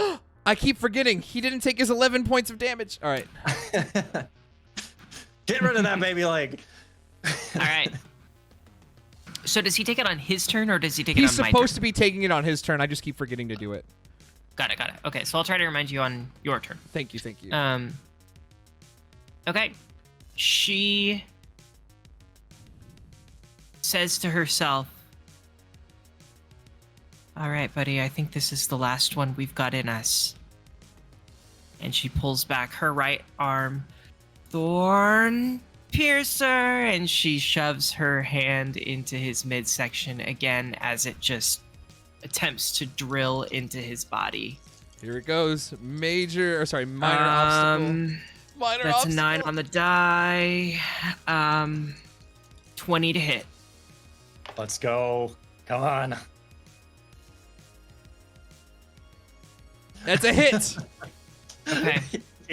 I keep forgetting. He didn't take his 11 points of damage. All right. Get rid of that baby leg. All right. So does he take it on his turn or does he take it He's on my supposed to turn? be taking it on his turn. I just keep forgetting to do it. Got it. Okay, so I'll try to remind you on your turn. Thank you. Thank you. Okay. She says to herself, all right, buddy, I think this is the last one we've got in us. And she pulls back her right arm, Thorn Piercer, and she shoves her hand into his midsection again as it just attempts to drill into his body. Here it goes. Minor obstacle. Minor That's obstacle. a 9 on the die. 20 to hit. Let's go. Come on. That's a hit. Okay.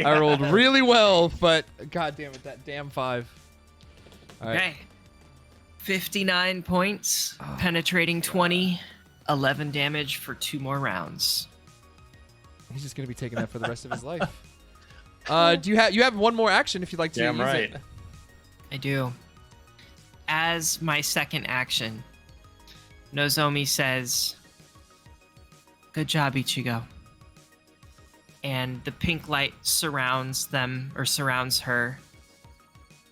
I rolled really well, but god damn it, that damn 5. All right. Okay. 59 points, penetrating 20, 11 damage for 2 more rounds. He's just gonna be taking that for the rest of his life. Do you have one more action if you'd like to Damn use right. it? I do. As my second action, Nozomi says, "Good job, Ichigo." And the pink light surrounds them, or surrounds her,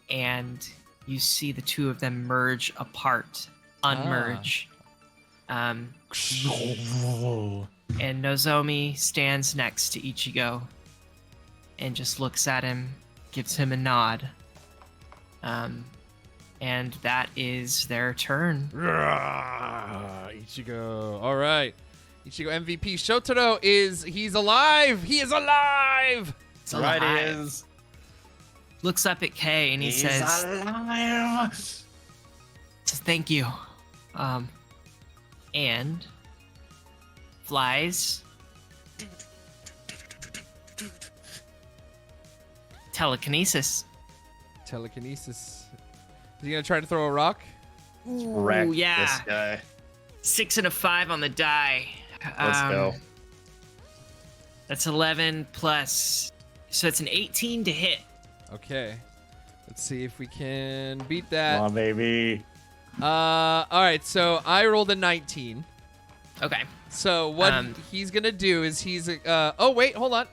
and you see the two of them merge apart, unmerge. And Nozomi stands next to Ichigo and just looks at him, gives him a nod. And that is their turn. Ichigo. All right. Ichigo MVP. Shotaro he's alive. He is alive. It's Right alive. is. Looks up at Kay and he He's says, alive. "Thank you." And flies. Telekinesis. Telekinesis. Is he gonna try to throw a rock? Wreck yeah. this guy. 6 and a 5 on the die. Let's go. That's 11 plus. So it's an 18 to hit. Okay. Let's see if we can beat Come that. on, baby. All right. So I rolled a 19. Okay. So what he's gonna do is he's oh wait, hold on.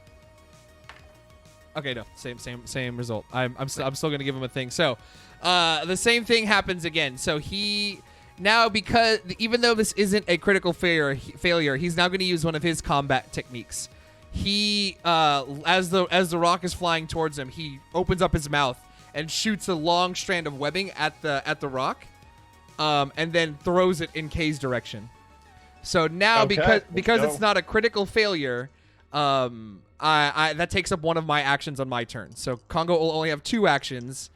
Okay, no, same result. I'm still gonna give him a thing. So the same thing happens again. So he now, because even though this isn't a critical failure, he's now gonna use one of his combat techniques. He as the rock is flying towards him, he opens up his mouth and shoots a long strand of webbing at the rock, and then throws it in Kay's direction. So now, Okay, because let's it's go. not a critical failure, I that takes up one of my actions on my turn. So Kongo will only have 2 actions,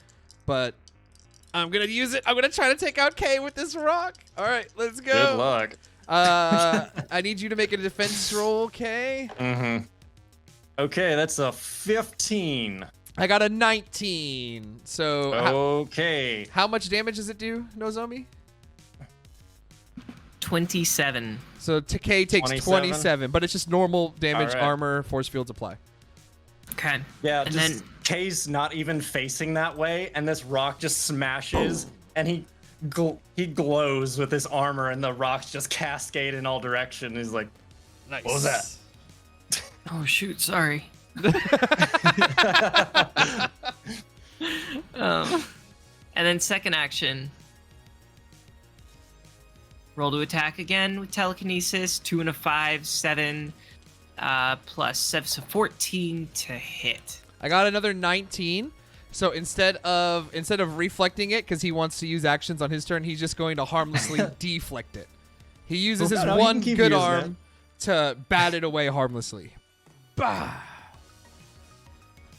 but I'm gonna use it. I'm gonna try to take out K with this rock. All right, let's go. Good luck. I need you to make a defense roll, K. Mm-hmm. Okay, that's a 15. I got a 19. So Okay. how much damage does it do, Nozomi? 27. So K takes 27, but it's just normal damage, All right. armor, force fields apply. Okay. Yeah, And just then Kay's not even facing that way, and this rock just smashes, and he glows with his armor, and the rocks just cascade in all directions. He's like, Nice. What was that? oh shoot, sorry. And then second action. Roll to attack again with telekinesis. 2 and a 5, 7, plus 7, so 14 to hit. I got another 19. So instead of reflecting it, because he wants to use actions on his turn, he's just going to harmlessly deflect it. He uses his Well, no, you one can keep good using arm to bat it away harmlessly. Bah!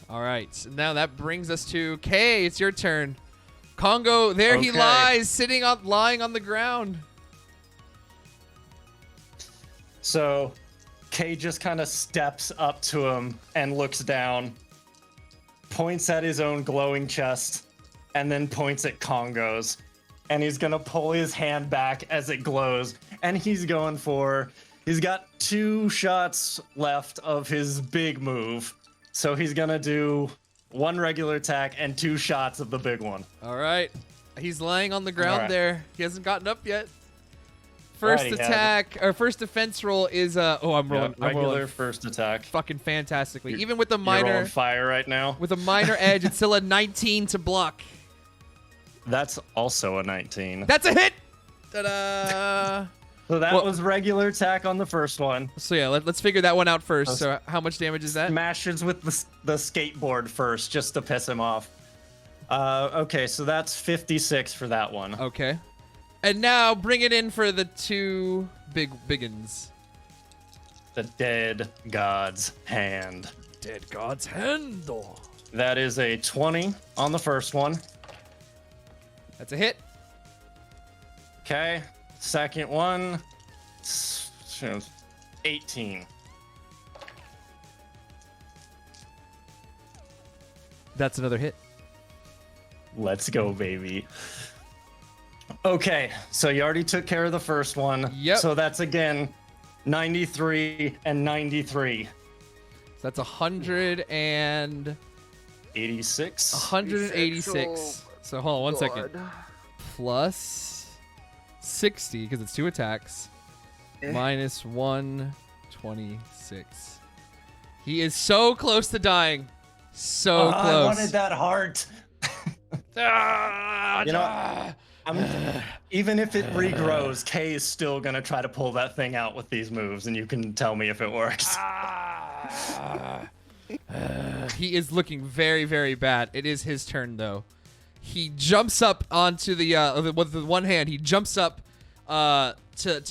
All right, so now that brings us to K. It's your turn. Kongo, there he Okay. lies, lying on the ground. So Kay just kind of steps up to him and looks down, points at his own glowing chest, and then points at Kongo's. And he's gonna pull his hand back as it glows, and he's got 2 shots left of his big move. So he's gonna do 1 regular attack and 2 shots of the big one. All right, he's lying on the ground All right. there. He hasn't gotten up yet. First Alrighty, attack, or first defense roll is I'm rolling. Yeah, I'm regular rolling first attack. fucking fantastically. Even with the You're on minor fire right now. with a minor edge, it's still a 19 to block. That's also a 19. That's a hit. Ta-da! So that Well- was regular attack on the first one. So yeah, let's figure that one out first. So how much damage is that? Smashes with the skateboard first, just to piss him off. Okay, so that's 56 for that one. Okay. And now bring it in for the 2 biggins. The dead god's hand. Dead God's handle. That is a 20 on the first one. That's a hit. Okay, second one, 18. That's another hit. Let's go, baby. Okay, so you already took care of the first one. Yep. So that's again 93 and 93. So that's 186. 86. So hold on 1 second. Plus 60 because it's 2 attacks. Minus 126. He is so close to dying. So close. I wanted that heart. Ah, You know, even if it regrows, Kay is still gonna try to pull that thing out with these moves, and you can tell me if it works. He is looking very, very bad. It is his turn though. He jumps up onto the with the one hand. He jumps up to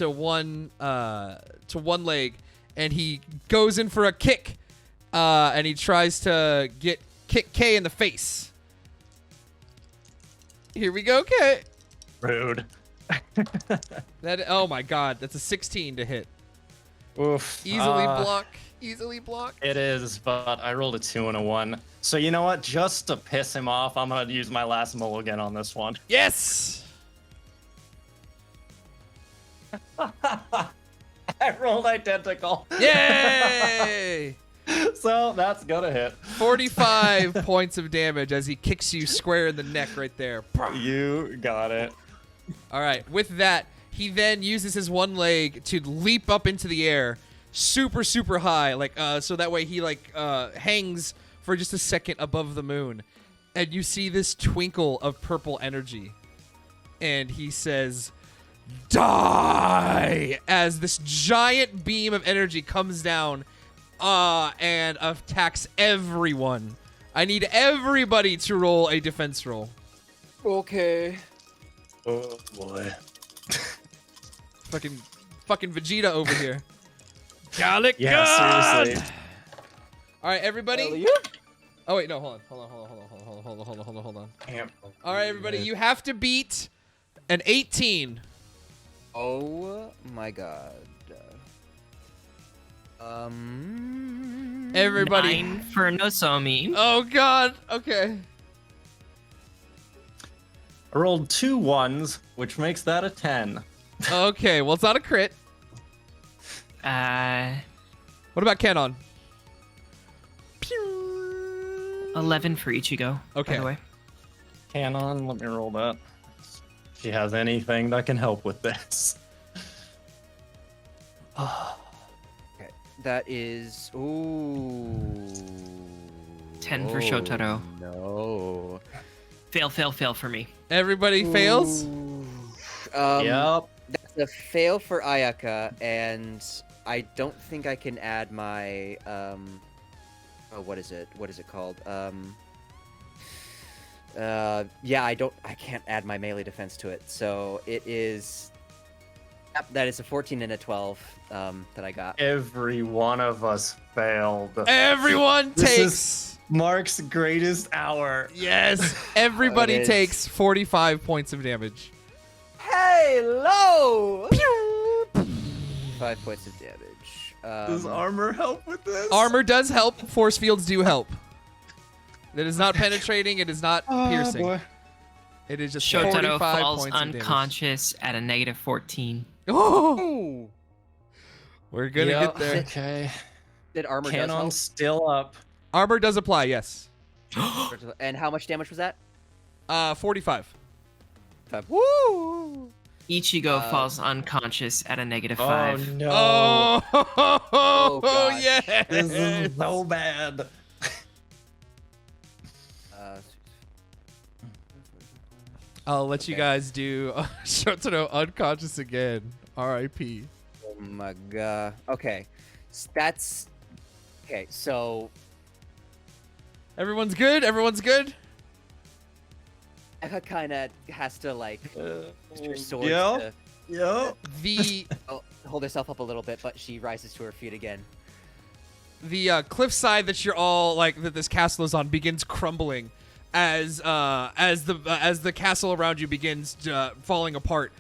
one leg, and he goes in for a kick, and he tries to kick K in the face. Here we go, K. Rude. Oh my God, that's a 16 to hit. Oof. Easily block. Easily block. It is, but I rolled a 2 and a 1. So you know what? Just to piss him off, I'm gonna use my last mulligan on this one. Yes. I rolled identical. Yay! So that's gonna hit. 45 points of damage as he kicks you square in the neck right there. You got it. All right. With that, he then uses his one leg to leap up into the air, super, super high, so that way he hangs for just a second above the moon, and you see this twinkle of purple energy, and he says, "Die!" as this giant beam of energy comes down, and attacks everyone. I need everybody to roll a defense roll. Okay. Oh boy. Fucking Vegeta over here. Gallic Yeah, God! seriously. All right, everybody. Oh wait, no, hold on. Damn. All right, everybody, you have to beat an 18. Oh my god. Everybody. 9 for Nozomi. Oh god. Okay. I rolled 2 1s, which makes that a 10. Okay. Well, it's not a crit. What about Canon? 11 for Ichigo. Okay. By the way. Canon, let me roll that. If she has anything that can help with this. Okay, that is ooh. 10 for Shotaro. No. Fail for me. Everybody fails. Yep. That's a fail for Ayaka, and I don't think I can add my oh, what is it? What is it called? Yeah, I can't add my melee defense to it. So it is yep, that is a 14 and a 12 that I got. Every one of us failed. Everyone This takes. is Mark's greatest hour. Yes. Everybody It is. takes 45 points of damage. Hey, low! 5 points of damage. Does armor help with this? Armor does help. Force fields do help. It is not penetrating. It is not piercing. Boy. It is just Shotaro 45 falls points of damage. unconscious at a negative 14. Oh, Ooh. we're gonna Yep, get there. Okay. Did armor does Canon's help? still up. Armor does apply. Yes. And how much damage was that? 45. 5. Woo! Ichigo falls unconscious at a negative 5. Oh no. Oh, gosh. yes. This is so bad. I'll let you Okay. guys do Shotaro unconscious again. R.I.P. Oh my god. Okay. That's okay. So Everyone's good. Everyone's good. Eka kind of has to like use her sword Yep. Yep. The to hold herself up a little bit, but she rises to her feet again. the cliffside that you're all like that this castle is on begins crumbling as the castle around you begins falling apart.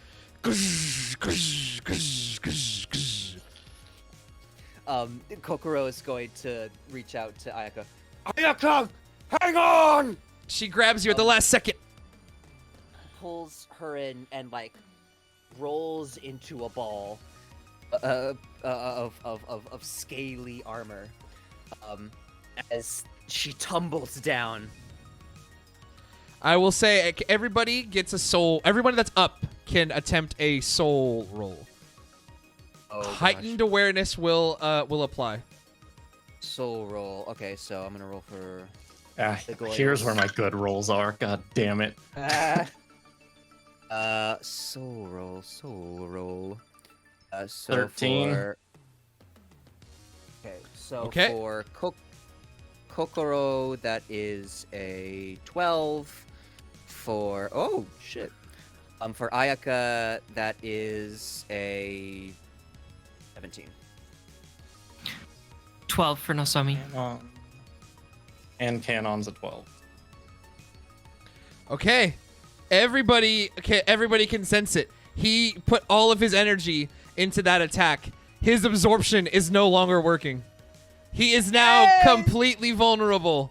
Kokoro is going to reach out to Ayaka. Ayaka, hang on! She grabs you at the last second. Pulls her in and like rolls into a ball of scaly armor as she tumbles down. I will say everybody gets a soul. Everybody that's up can attempt a soul roll. Oh, gosh. Heightened awareness will apply. Soul roll. Okay, so I'm gonna roll for. Here's where my good rolls are. God damn it. Soul roll. So 13. Okay. For Kokoro, that is a 12. For for Ayaka, that is a 17. 12 for Nozomi. And Canon's a 12. Okay. Everybody can sense it. He put all of his energy into that attack. His absorption is no longer working. He is now completely vulnerable.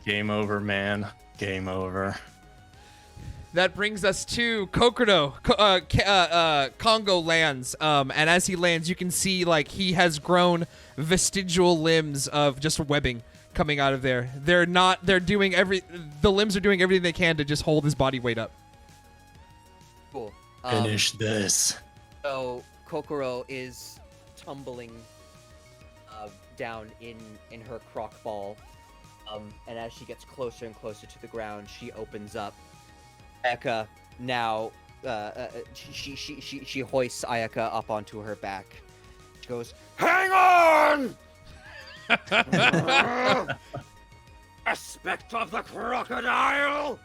Game over, man. Game over. That brings us to Kokoro. Kongo lands, and as he lands, you can see like he has grown vestigial limbs of just webbing coming out of there. The limbs are doing everything they can to just hold his body weight up. Cool. Finish this. So Kokoro is tumbling down in her croc ball, and as she gets closer and closer to the ground, she opens up. Ayaka now she hoists Ayaka up onto her back. She goes, Hang on! Aspect of the crocodile!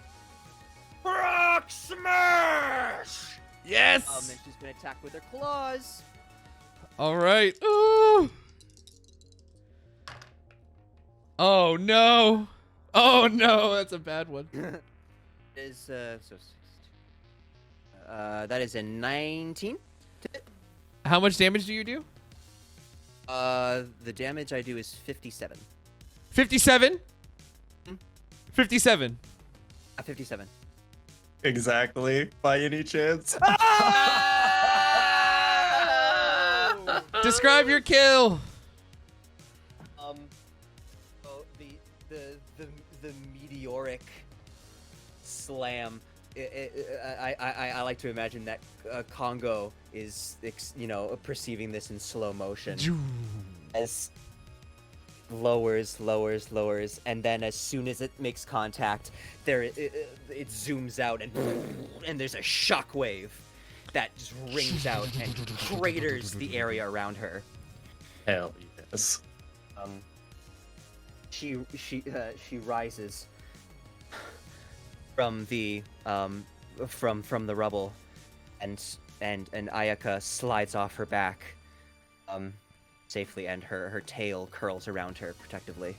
Rock smash! Yes. and she's gonna attack with her claws. All right. Ooh. Oh no. Oh no, that's a bad one. Is that is a 19. How much damage do you do? The damage I do is 57. 57? 57. 57. Exactly. By any chance? Describe your kill. So the meteoric slam. I like to imagine that Kongo is, perceiving this in slow motion as lowers, and then as soon as it makes contact, it zooms out and there's a shockwave that just rings out and craters the area around her. Hell yes. She rises from the from the rubble, and Ayaka slides off her back safely, and her tail curls around her protectively.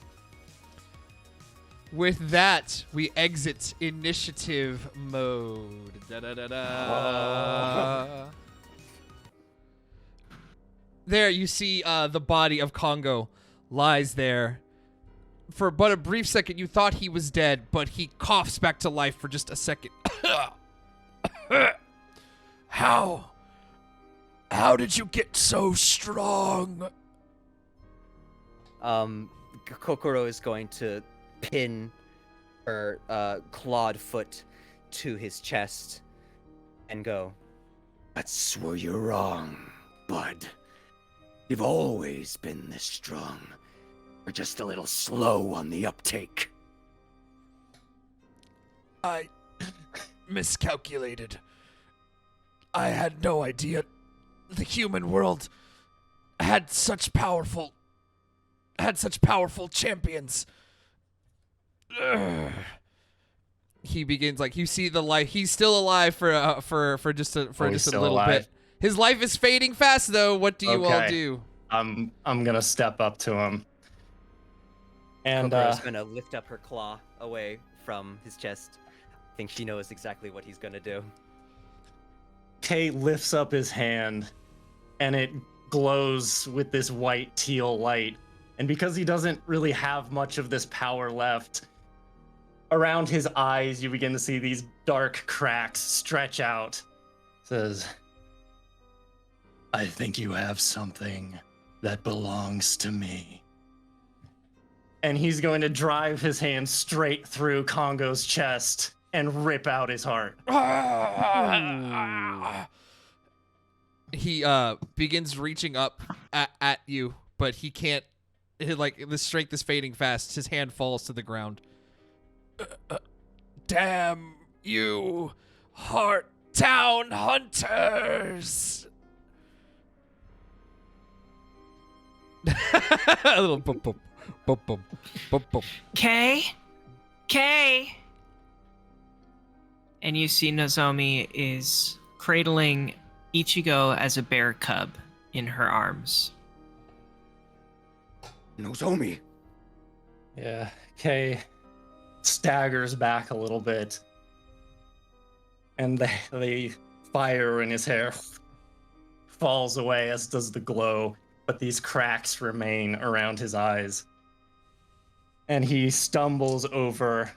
With that, we exit initiative mode. Da-da-da-da. There, you see the body of Kongo lies there. For but a brief second, you thought he was dead, but he coughs back to life for just a second. How did you get so strong? Kokoro is going to pin her clawed foot to his chest and go, That's where you're wrong, bud. You've always been this strong. We're just a little slow on the uptake. I miscalculated. I had no idea the human world had such powerful champions. Ugh. He begins you see the life. He's still alive for just a little bit. His life is fading fast though. What do you all do? I'm gonna step up to him. And Kokoro's gonna lift up her claw away from his chest. I think she knows exactly what he's gonna do. Kay lifts up his hand, and it glows with this white teal light. And because he doesn't really have much of this power left, around his eyes you begin to see these dark cracks stretch out. Says, I think you have something that belongs to me. And he's going to drive his hand straight through Kongo's chest and rip out his heart. He begins reaching up at you, but he can't. The strength is fading fast. His hand falls to the ground. Damn you, Heart Town Hunters! A little boom, boom, boom, boom, boom, boom. Kay? And you see Nozomi is cradling Ichigo as a bear cub in her arms. Nozomi. Yeah, Kay staggers back a little bit. And the fire in his hair falls away, as does the glow. But these cracks remain around his eyes. And he stumbles over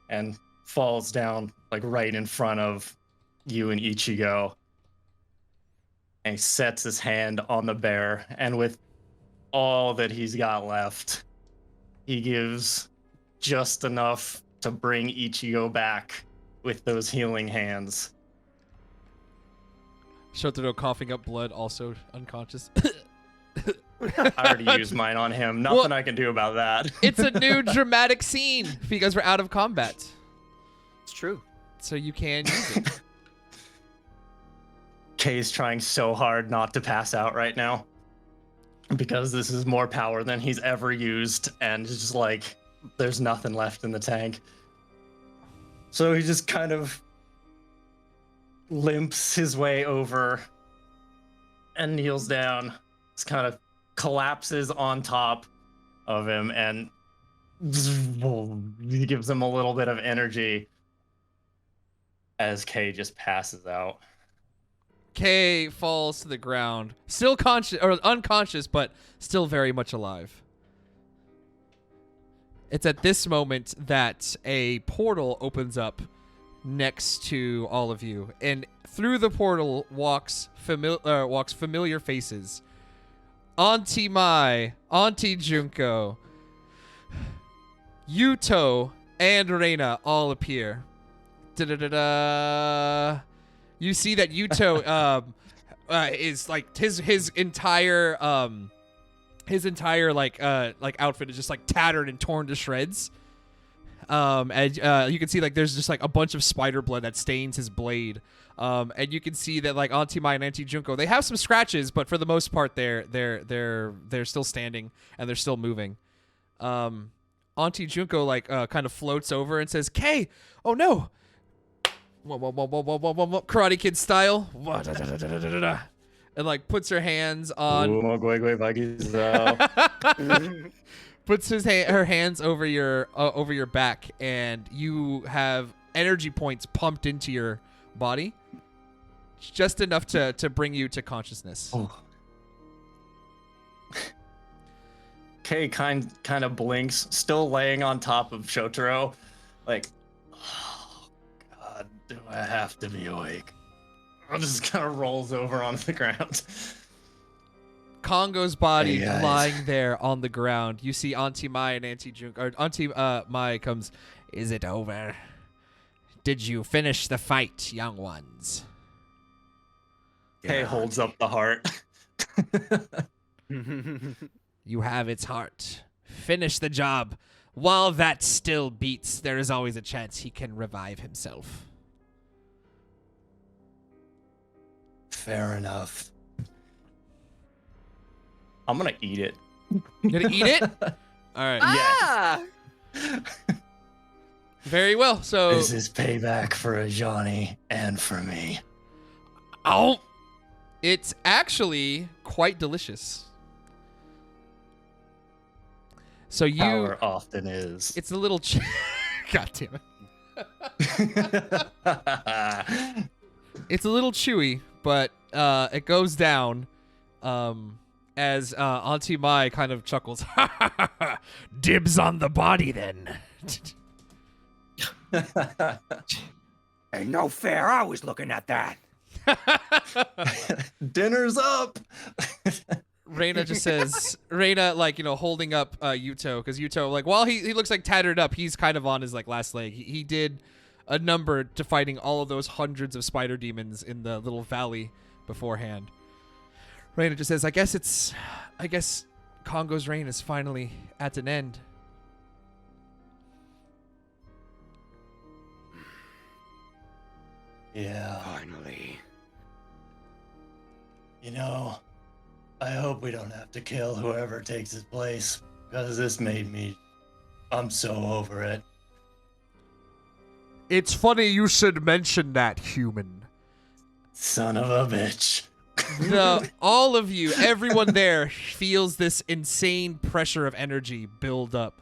and falls down right in front of you and Ichigo. And he sets his hand on the bear, and with all that he's got left, he gives just enough to bring Ichigo back with those healing hands. Shotaro coughing up blood, also unconscious. I already used mine on him. Nothing I can do about that. It's a new dramatic scene because we're out of combat. It's true. So you can use it. Kay's trying so hard not to pass out right now, because this is more power than he's ever used, and it's just there's nothing left in the tank. So he just kind of limps his way over and kneels down. Just kind of collapses on top of him and He gives him a little bit of energy as Kay just passes out. Kay falls to the ground, still conscious or unconscious, but still very much alive. It's at this moment that a portal opens up next to all of you, and through the portal walks familiar faces. Auntie Mai, Auntie Junko, Yuto, and Reina all appear. Da-da-da-da. You see that Yuto is like his entire like outfit is just like tattered and torn to shreds. And you can see like there's just like a bunch of spider blood that stains his blade. And you can see that like Auntie Mai and Auntie Junko, they have some scratches, but for the most part they're still standing and they're still moving. Auntie Junko like kind of floats over and says, "Kay, oh no." Karate Kid style. And like puts her hands on puts her hands over your back, and you have energy points pumped into your body, just enough to bring you to consciousness. Oh. Kay kind of blinks, still laying on top of Shotaro, like, oh God, do I have to be awake? Just kind of rolls over onto the ground. Kongo's body lying there on the ground. You see Auntie Mai and Auntie Junko, or Auntie Mai comes. Is it over? Did you finish the fight, young ones? Kay holds up the heart. You have its heart. Finish the job. While that still beats, there is always a chance he can revive himself. Fair enough. I'm gonna eat it. You gonna eat it? All right. Ah! Very well. So This is payback for Ajani and for me. oh, it's actually quite delicious. So you, Power often is. it's a little. God damn it. It's a little chewy, but it goes down as Auntie Mai kind of chuckles. Dibs on the body then. Ain't no fair. I was looking at that. Dinner's up. Reina just says, Reina, like, you know, holding up Yuto, because Yuto, like, while he looks like tattered up, he's kind of on his like last leg. He did a number to fighting all of those hundreds of spider demons in the little valley beforehand. Reina just says, I guess Kongo's reign is finally at an end. Yeah. Finally. You know, I hope we don't have to kill whoever takes his place, because this made me... I'm so over it. It's funny you should mention that, human. Son of a bitch. All of you, everyone there feels this insane pressure of energy build up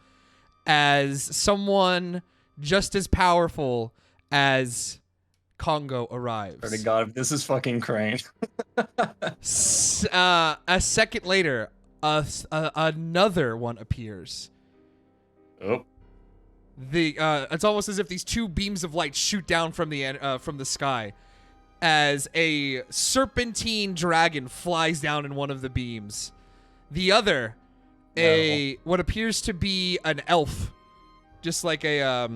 as someone just as powerful as Kongo arrives. Swear to God, this is fucking Crane. A second later, another one appears. Oh. It's almost as if these two beams of light shoot down from the sky, as a serpentine dragon flies down in one of the beams. The other, what appears to be an elf, just like a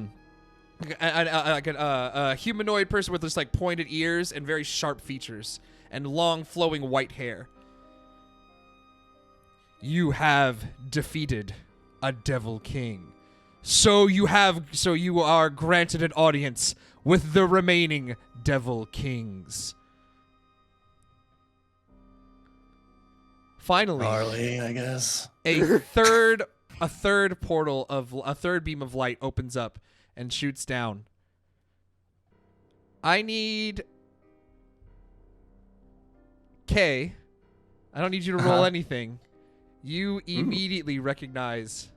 humanoid person with just like pointed ears and very sharp features and long flowing white hair. You have defeated a devil king. So you are granted an audience with the remaining devil kings. Finally, Harley, I guess. a third beam of light opens up and shoots down. I need K. I don't need you to roll anything. You immediately recognize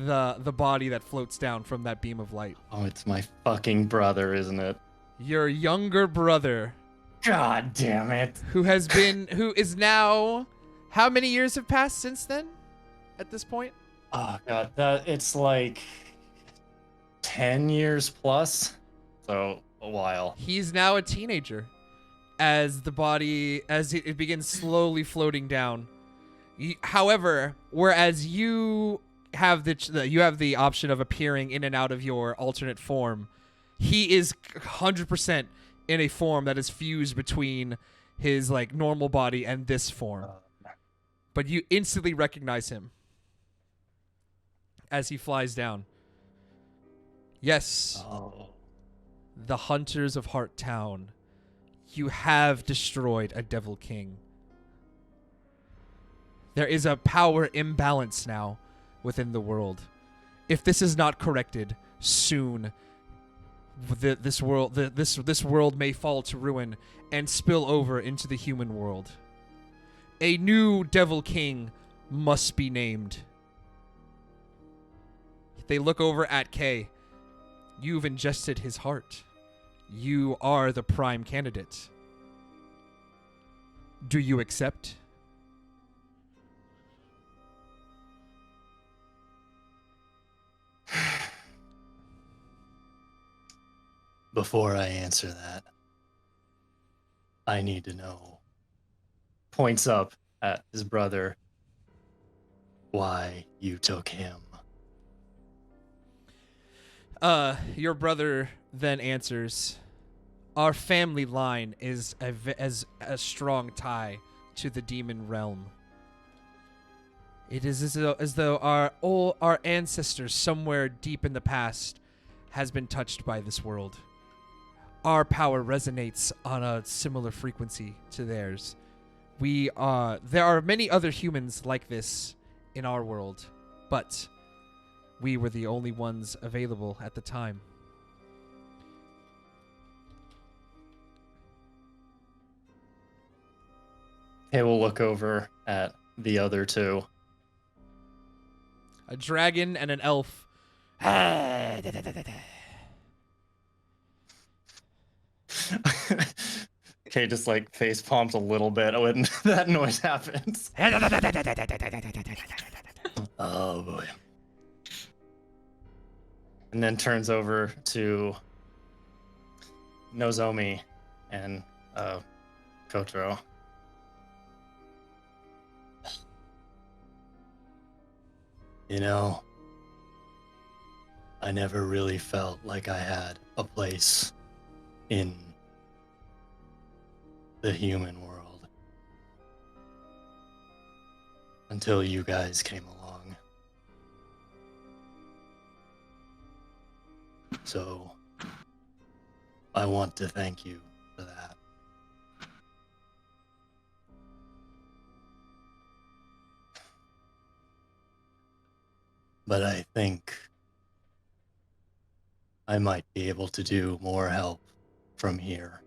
the body that floats down from that beam of light. Oh, it's my fucking brother, isn't it? Your younger brother, God damn it. who is now, how many years have passed since then at this point? Oh god, it's like 10 years plus. So a while. He's now a teenager as it begins slowly floating down. However, whereas you have the option of appearing in and out of your alternate form, he is 100% in a form that is fused between his like normal body and this form. But you instantly recognize him as he flies down. Yes. Oh. The Hunters of Heart Town. You have destroyed a Devil King. There is a power imbalance now within the world. If this is not corrected soon, this world may fall to ruin and spill over into the human world. A new Devil King must be named. They look over at Kay. You've ingested his heart. You are the prime candidate. Do you accept? Before I answer that, I need to know. Points up at his brother. Why you took him. Your brother then answers, our family line is a strong tie to the demon realm. It is as though our ancestors somewhere deep in the past has been touched by this world. Our power resonates on a similar frequency to theirs. There are many other humans like this in our world, but we were the only ones available at the time. Hey, we'll look over at the other two. A dragon and an elf. Okay, just like face palms a little bit when that noise happens. Oh boy. And then turns over to Nozomi and Kotaro. You know, I never really felt like I had a place in the human world until you guys came along. So I want to thank you for that. But I think I might be able to do more help from here.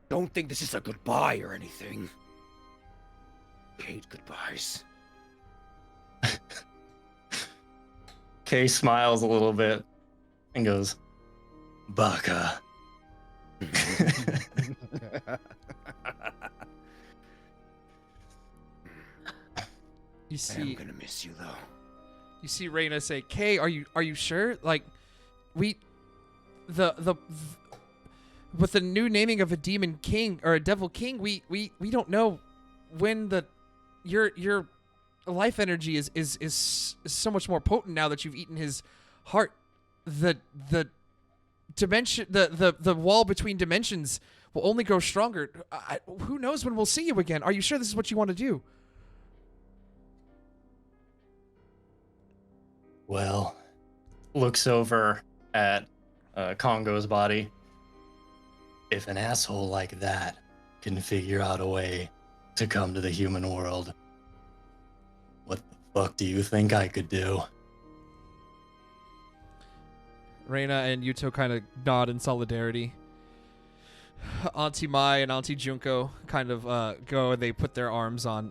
Don't think this is a goodbye or anything. I hate goodbyes. Kay smiles a little bit and goes, Baka. You I am see, gonna miss you though. you see Reyna say, "Kay, are you sure? Like, with the new naming of a demon king or a devil king, we don't know when your life energy is so much more potent now that you've eaten his heart. The dimension, the wall between dimensions will only grow stronger. Who knows when we'll see you again? Are you sure this is what you want to do?" Well, looks over at Kongo's body. If an asshole like that can figure out a way to come to the human world, what the fuck do you think I could do? Reyna and Yuto kind of nod in solidarity. Auntie Mai and Auntie Junko kind of go and they put their arms on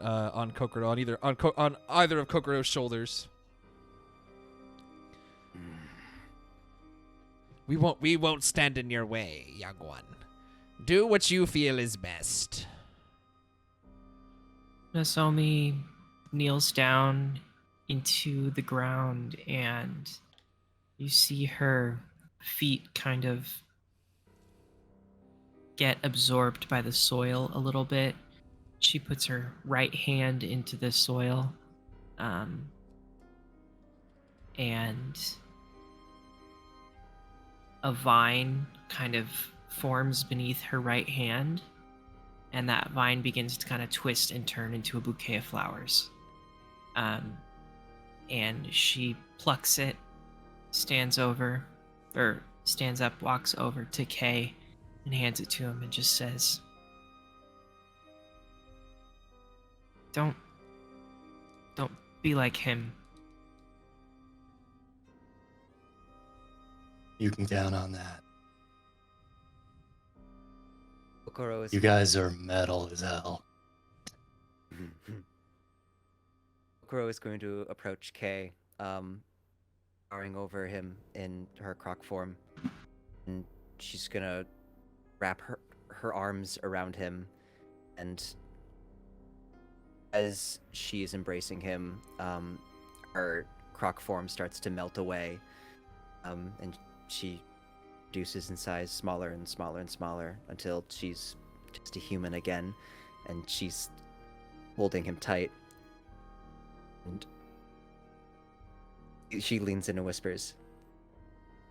Kokoro, on either of Kokoro's shoulders. We won't stand in your way, young one. Do what you feel is best. Nozomi kneels down into the ground, and you see her feet kind of get absorbed by the soil a little bit. She puts her right hand into the soil, and a vine kind of forms beneath her right hand, and that vine begins to kind of twist and turn into a bouquet of flowers. And she plucks it, stands up, walks over to Kay, and hands it to him and just says, Don't be like him. You can count on that. Kokoro is You guys are metal as hell. Kokoro is going to approach Kay, towering over him in her croc form, and she's gonna wrap her arms around him, and as she is embracing him, her croc form starts to melt away, and she reduces in size smaller and smaller and smaller until she's just a human again, and she's holding him tight. And she leans in and whispers,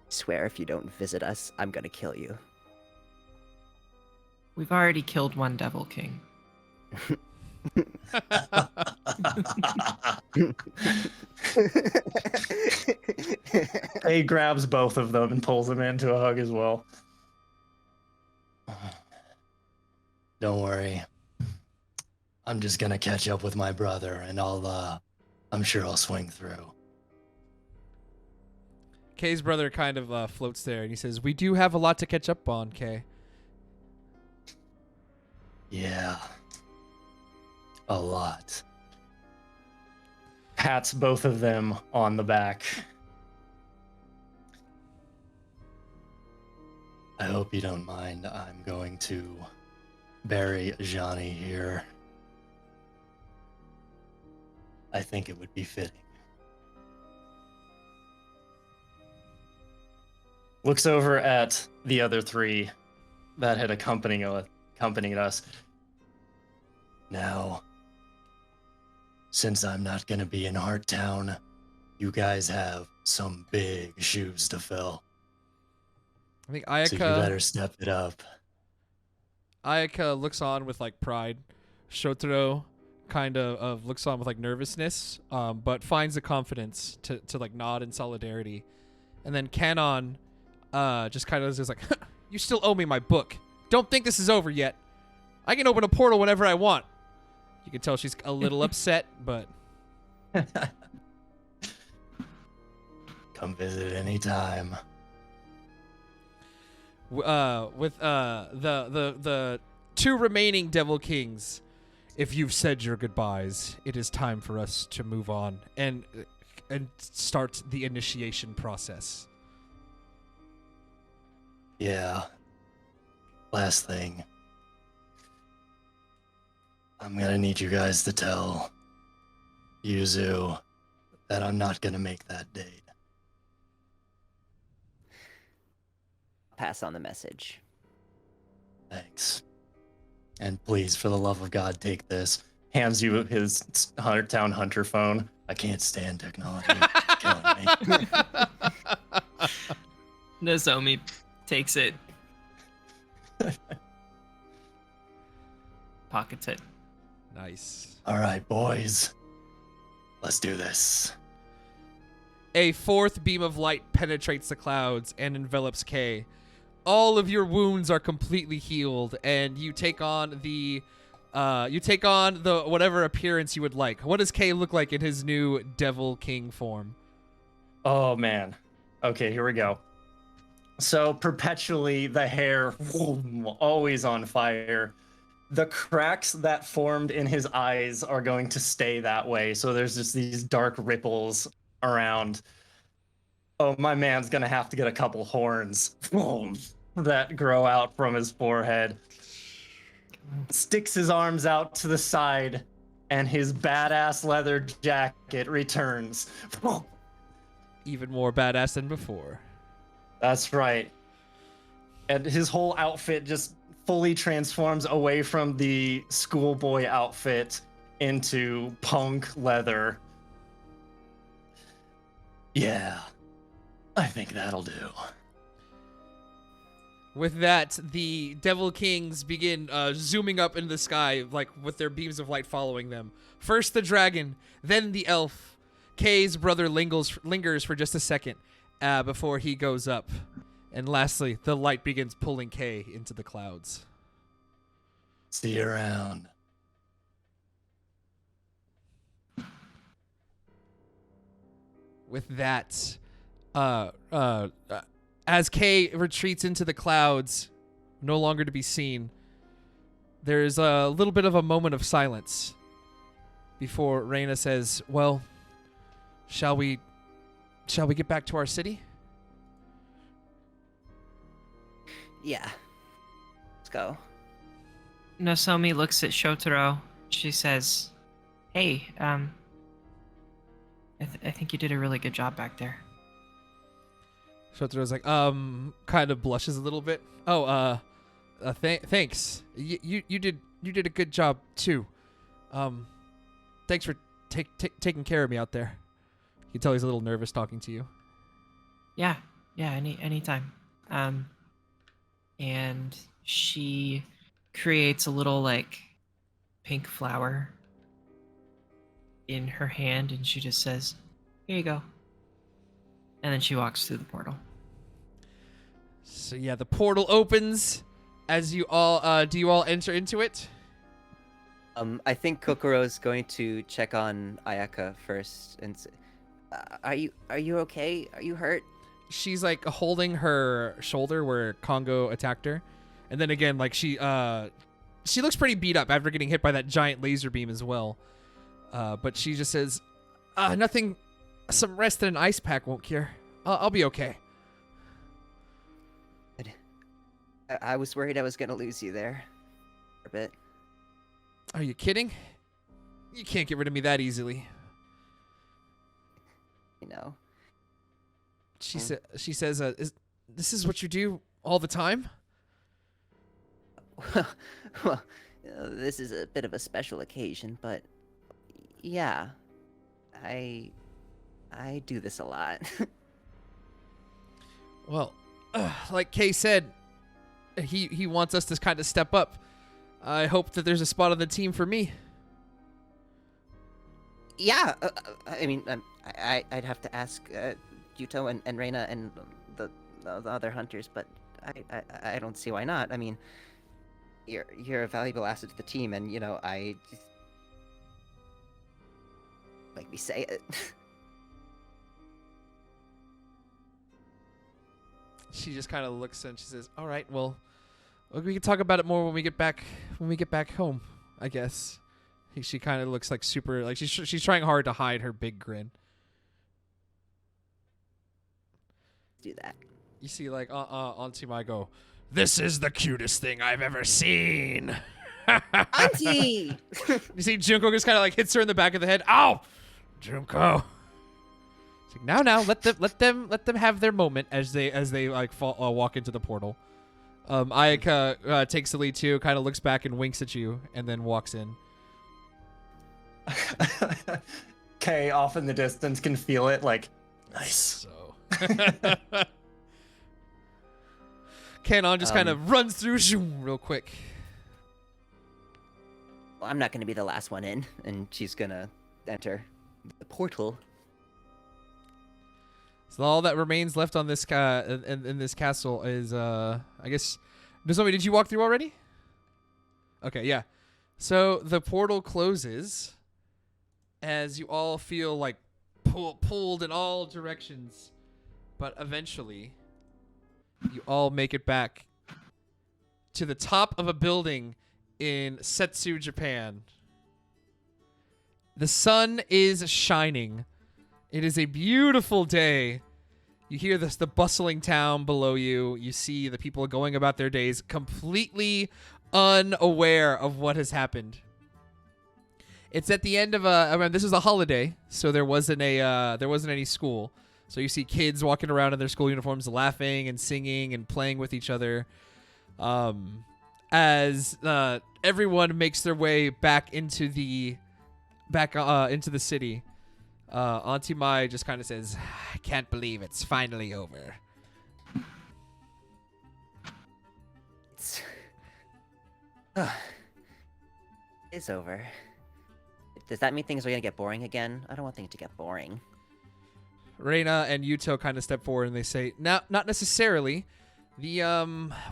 "Swear if you don't visit us, I'm gonna kill you." We've already killed one Devil King. He grabs both of them and pulls them into a hug as well. Don't worry. I'm just gonna catch up with my brother, and I'm sure I'll swing through. Kay's brother kind of floats there, and he says, "We do have a lot to catch up on, Kay." Yeah. A lot. Pats both of them on the back. I hope you don't mind. I'm going to bury Johnny here. I think it would be fitting. Looks over at the other three that had accompanied us. Now, since I'm not going to be in Hearttown, you guys have some big shoes to fill. I think So you better step it up. Ayaka looks on with like pride. Shotaro kind of looks on with like nervousness, but finds the confidence to like nod in solidarity. And then Kanon just kind of is like, "You still owe me my book. Don't think this is over yet. I can open a portal whenever I want." You can tell she's a little upset, but Come visit anytime. with the two remaining Devil Kings, if you've said your goodbyes, it is time for us to move on and start the initiation process. Yeah. Last thing. I'm gonna need you guys to tell Yuzu that I'm not gonna make that date. Pass on the message. Thanks. And please, for the love of God, take this. Hands you his Town Hunter phone. I can't stand technology. It's killing me. Nozomi takes it. Pockets it. Nice. All right, boys. Let's do this. A fourth beam of light penetrates the clouds and envelops Kay. All of your wounds are completely healed, and you take on the whatever appearance you would like. What does Kay look like in his new Devil King form? Oh man. Okay, here we go. So perpetually the hair always on fire. The cracks that formed in his eyes are going to stay that way. So there's just these dark ripples around. Oh, my man's gonna have to get a couple horns that grow out from his forehead. Sticks his arms out to the side, and his badass leather jacket returns. Even more badass than before. That's right. And his whole outfit just fully transforms away from the schoolboy outfit into punk leather. Yeah, I think that'll do. With that, the Devil Kings begin zooming up into the sky, like with their beams of light following them. First the dragon, then the elf. Kay's brother lingers for just a second before he goes up. And lastly, the light begins pulling Kay into the clouds. See you around. With that, as Kay retreats into the clouds, no longer to be seen, there's a little bit of a moment of silence before Reyna says, well, shall we get back to our city? Yeah. Let's go. Nozomi looks at Shotaro. She says, hey, I think you did a really good job back there. Shotaro's like, kind of blushes a little bit. Oh, thanks. You did a good job too. Thanks for taking care of me out there. You can tell he's a little nervous talking to you. Yeah, anytime. And she creates a little like pink flower in her hand, and she just says, here you go. And then she walks through the portal. So yeah, the portal opens as you all do you all enter into it? I think Kokoro's going to check on Ayaka first and say, are you okay? Are you hurt? She's like holding her shoulder where Kongo attacked her. And then again, like she looks pretty beat up after getting hit by that giant laser beam as well. But she just says, nothing, some rest and an ice pack won't cure. I'll be okay. I was worried I was going to lose you there for a bit. Are you kidding? You can't get rid of me that easily. You know. She says, this is what you do all the time? Well, this is a bit of a special occasion, but yeah, I do this a lot. Well, like Kay said, he wants us to kind of step up. I hope that there's a spot on the team for me. Yeah, I mean, I'd have to ask Yuto and Reina and the other hunters, but I don't see why not. I mean, you're a valuable asset to the team, and you know, I just make me say it. She just kind of looks and she says, "All right, well, we can talk about it more when we get back home, I guess." She kind of looks like super, like she's trying hard to hide her big grin. Do that. You see, like, Auntie Mai go, "This is the cutest thing I've ever seen." Auntie! You see, Junko just kind of like hits her in the back of the head. Ow, Junko. It's like, now, let them have their moment as they like walk into the portal. Ayaka takes the lead too, kind of looks back and winks at you, and then walks in. Kay off in the distance can feel it, like, nice. So Kanon just kind of runs through real quick. Well, I'm not going to be the last one in, and she's going to enter the portal. So all that remains left on this in this castle is I guess. Nozomi, did you walk through already? Okay, yeah. So the portal closes as you all feel like pulled in all directions, but eventually You all make it back to the top of a building in Setsu, Japan. The sun is shining. It is a beautiful day. You hear the bustling town below you. You see the people going about their days completely unaware of what has happened. It's at the end of this is a holiday, so there wasn't any school. So you see kids walking around in their school uniforms, laughing and singing and playing with each other. As everyone makes their way back into the city. Auntie Mai just kind of says, "I can't believe it's finally over." It's over. Does that mean things are gonna get boring again? I don't want things to get boring. Reina and Yuto kind of step forward and they say, "Not necessarily. The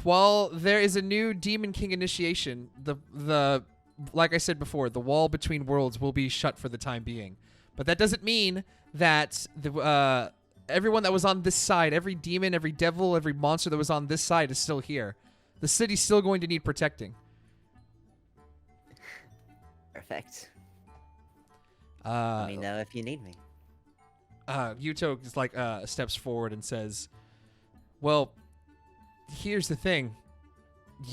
while there is a new Demon King initiation, the like I said before, the wall between worlds will be shut for the time being. But that doesn't mean that the everyone that was on this side, every demon, every devil, every monster that was on this side is still here. The city's still going to need protecting." Perfect. Let me know if you need me. Yuto is like steps forward and says, "Well, here's the thing.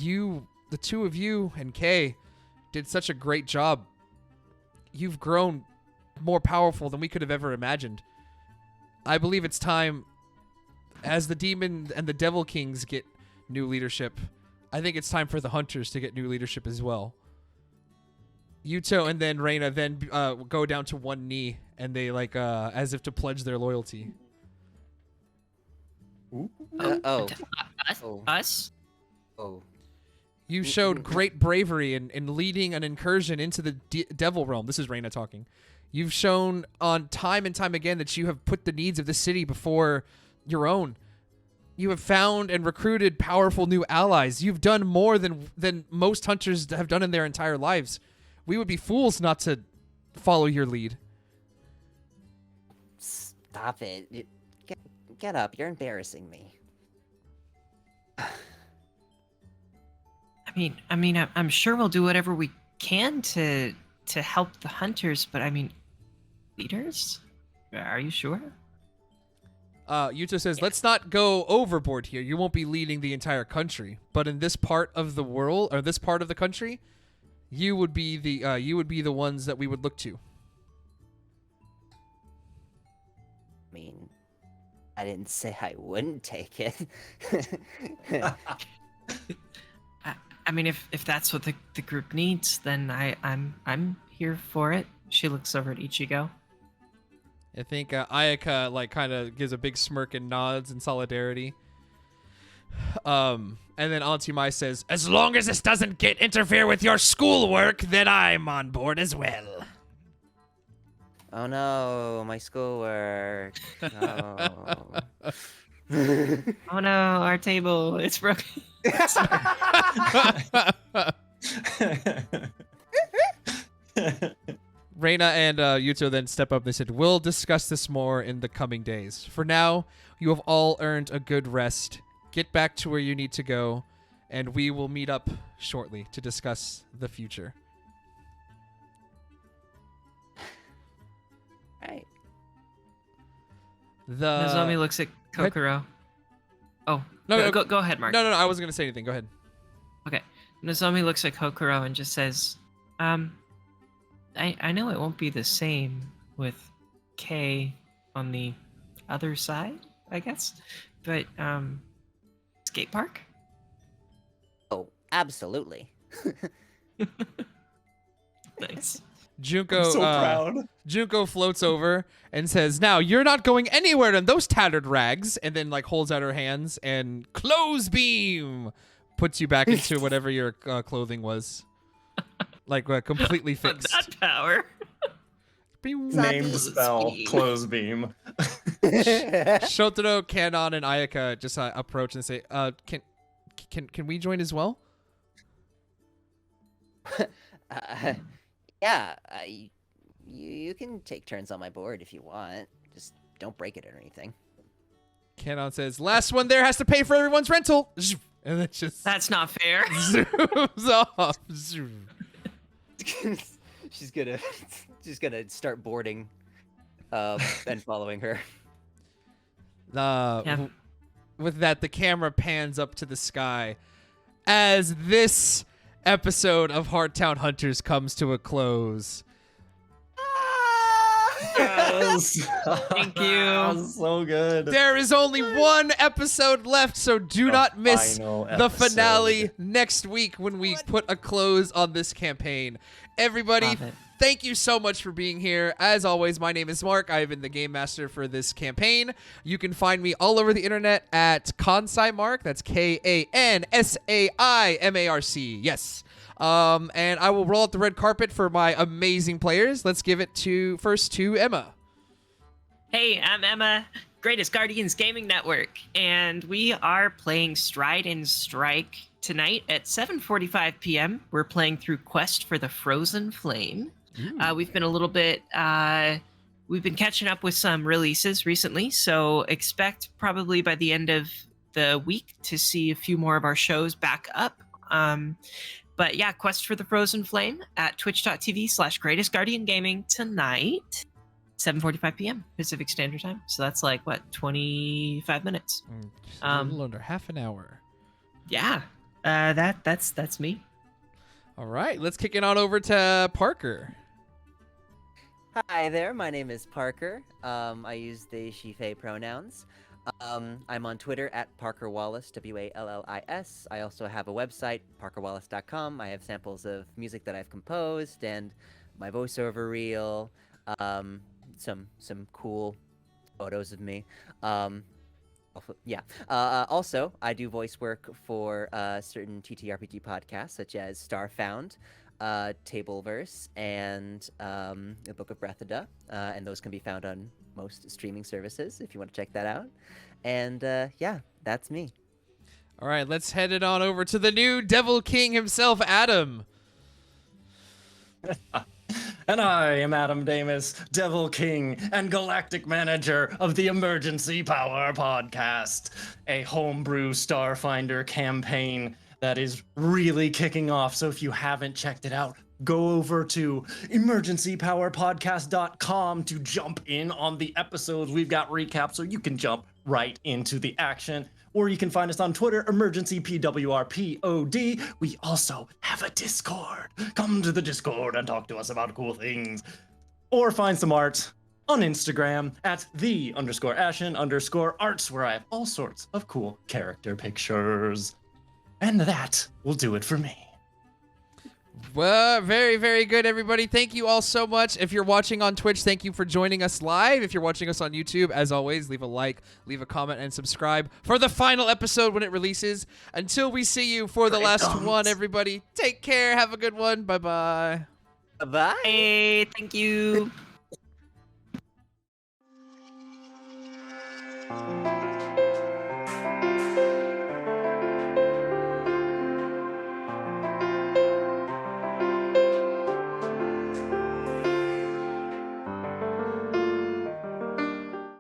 The two of you and Kay did such a great job. You've grown more powerful than we could have ever imagined. I believe it's time, as the demon and the devil kings get new leadership, I think it's time for the hunters to get new leadership as well." Yuto and then Reina then go down to one knee and they like as if to pledge their loyalty. Us? Oh. You showed great bravery in leading an incursion into the devil realm. This is Reina talking. You've shown on time and time again that you have put the needs of the city before your own. You have found and recruited powerful new allies. You've done more than most hunters have done in their entire lives. We would be fools not to follow your lead. Stop it. Get up. You're embarrassing me. I'm sure we'll do whatever we can to help the hunters, but leaders? Are you sure? Yuto says, "Let's not go overboard here. You won't be leading the entire country, but in this part of the world or this part of the country, you would be the ones that we would look to." I didn't say I wouldn't take it. If that's what the group needs, then I'm here for it. She looks over at Ichigo. I think Ayaka like kind of gives a big smirk and nods in solidarity. And then Auntie Mai says, "As long as this doesn't interfere with your schoolwork, then I'm on board as well." Oh no, my schoolwork. No. Oh no, our table, it's broken. Reina and Yuto then step up. They said, "We'll discuss this more in the coming days. For now, you have all earned a good rest. Get back to where you need to go, and we will meet up shortly to discuss the future." Right. Nozomi looks at Kokoro. Oh, No, go ahead, Mark. No, I wasn't going to say anything. Go ahead. Okay. Nozomi looks at Kokoro and just says, I know it won't be the same with Kay on the other side, I guess, but, skate park? Oh, absolutely. Nice. Junko, I'm so proud. Junko floats over and says, "Now, you're not going anywhere in those tattered rags," and then like holds out her hands and close beam puts you back into whatever your clothing was. Like completely fixed. That power. Name the spell, close beam. Shotaro, Kanon, and Ayaka just approach and say, can we join as well?" Yeah, you can take turns on my board if you want. Just don't break it or anything. Canon says, last one there has to pay for everyone's rental. And it just That's not fair. zooms off. she's gonna start boarding, and following her. Yeah. With that, the camera pans up to the sky as this episode of Hearttown Hunters comes to a close. Yes. Thank you. That was so good. There is only one episode left, so do not miss final the finale episode. next week when we put a close on this campaign. Everybody, Love it. thank you so much for being here. As always, my name is Mark. I've been the game master for this campaign. You can find me all over the internet at KansaiMark. That's KANSAIMARC. Yes. And I will roll out the red carpet for my amazing players. Let's give it first to Emma. Hey, I'm Emma, Greatest Guardians Gaming Network, and we are playing Stride and Strike tonight at 7:45 p.m. We're playing through Quest for the Frozen Flame. We've been we've been catching up with some releases recently, so expect probably by the end of the week to see a few more of our shows back up. But yeah, Quest for the Frozen Flame at twitch.tv/Greatest Guardian Gaming tonight, 7:45 p.m. Pacific Standard Time. So that's like, what, 25 minutes? A little under half an hour. Yeah, that's me. All right, let's kick it on over to Parker. Hi there, my name is Parker. I use they, she, they pronouns. I'm on Twitter at Parker Wallace, Wallis. I also have a website, parkerwallace.com. I have samples of music that I've composed and my voiceover reel, some cool photos of me. Also, I do voice work for certain TTRPG podcasts such as Starfound, Tableverse, and the Book of Breathida, and those can be found on most streaming services if you want to check that out. And yeah, that's me. All right, let's head it on over to the new Devil King himself, Adam. And I am Adam Damus, Devil King and Galactic Manager of the Emergency Power Podcast, a homebrew Starfinder campaign that is really kicking off. So if you haven't checked it out, go over to emergencypowerpodcast.com to jump in on the episodes. We've got recaps so you can jump right into the action. Or you can find us on Twitter, EmergencyPWRPOD. We also have a Discord. Come to the Discord and talk to us about cool things. Or find some art on Instagram at _Ashen_arts, where I have all sorts of cool character pictures. And that will do it for me. Well, very, very good, everybody. Thank you all so much. If you're watching on Twitch, thank you for joining us live. If you're watching us on YouTube, as always, leave a like, leave a comment, and subscribe for the final episode when it releases. Until we see you for the last one, everybody, take care. Have a good one. Bye-bye. Bye. Hey, thank you.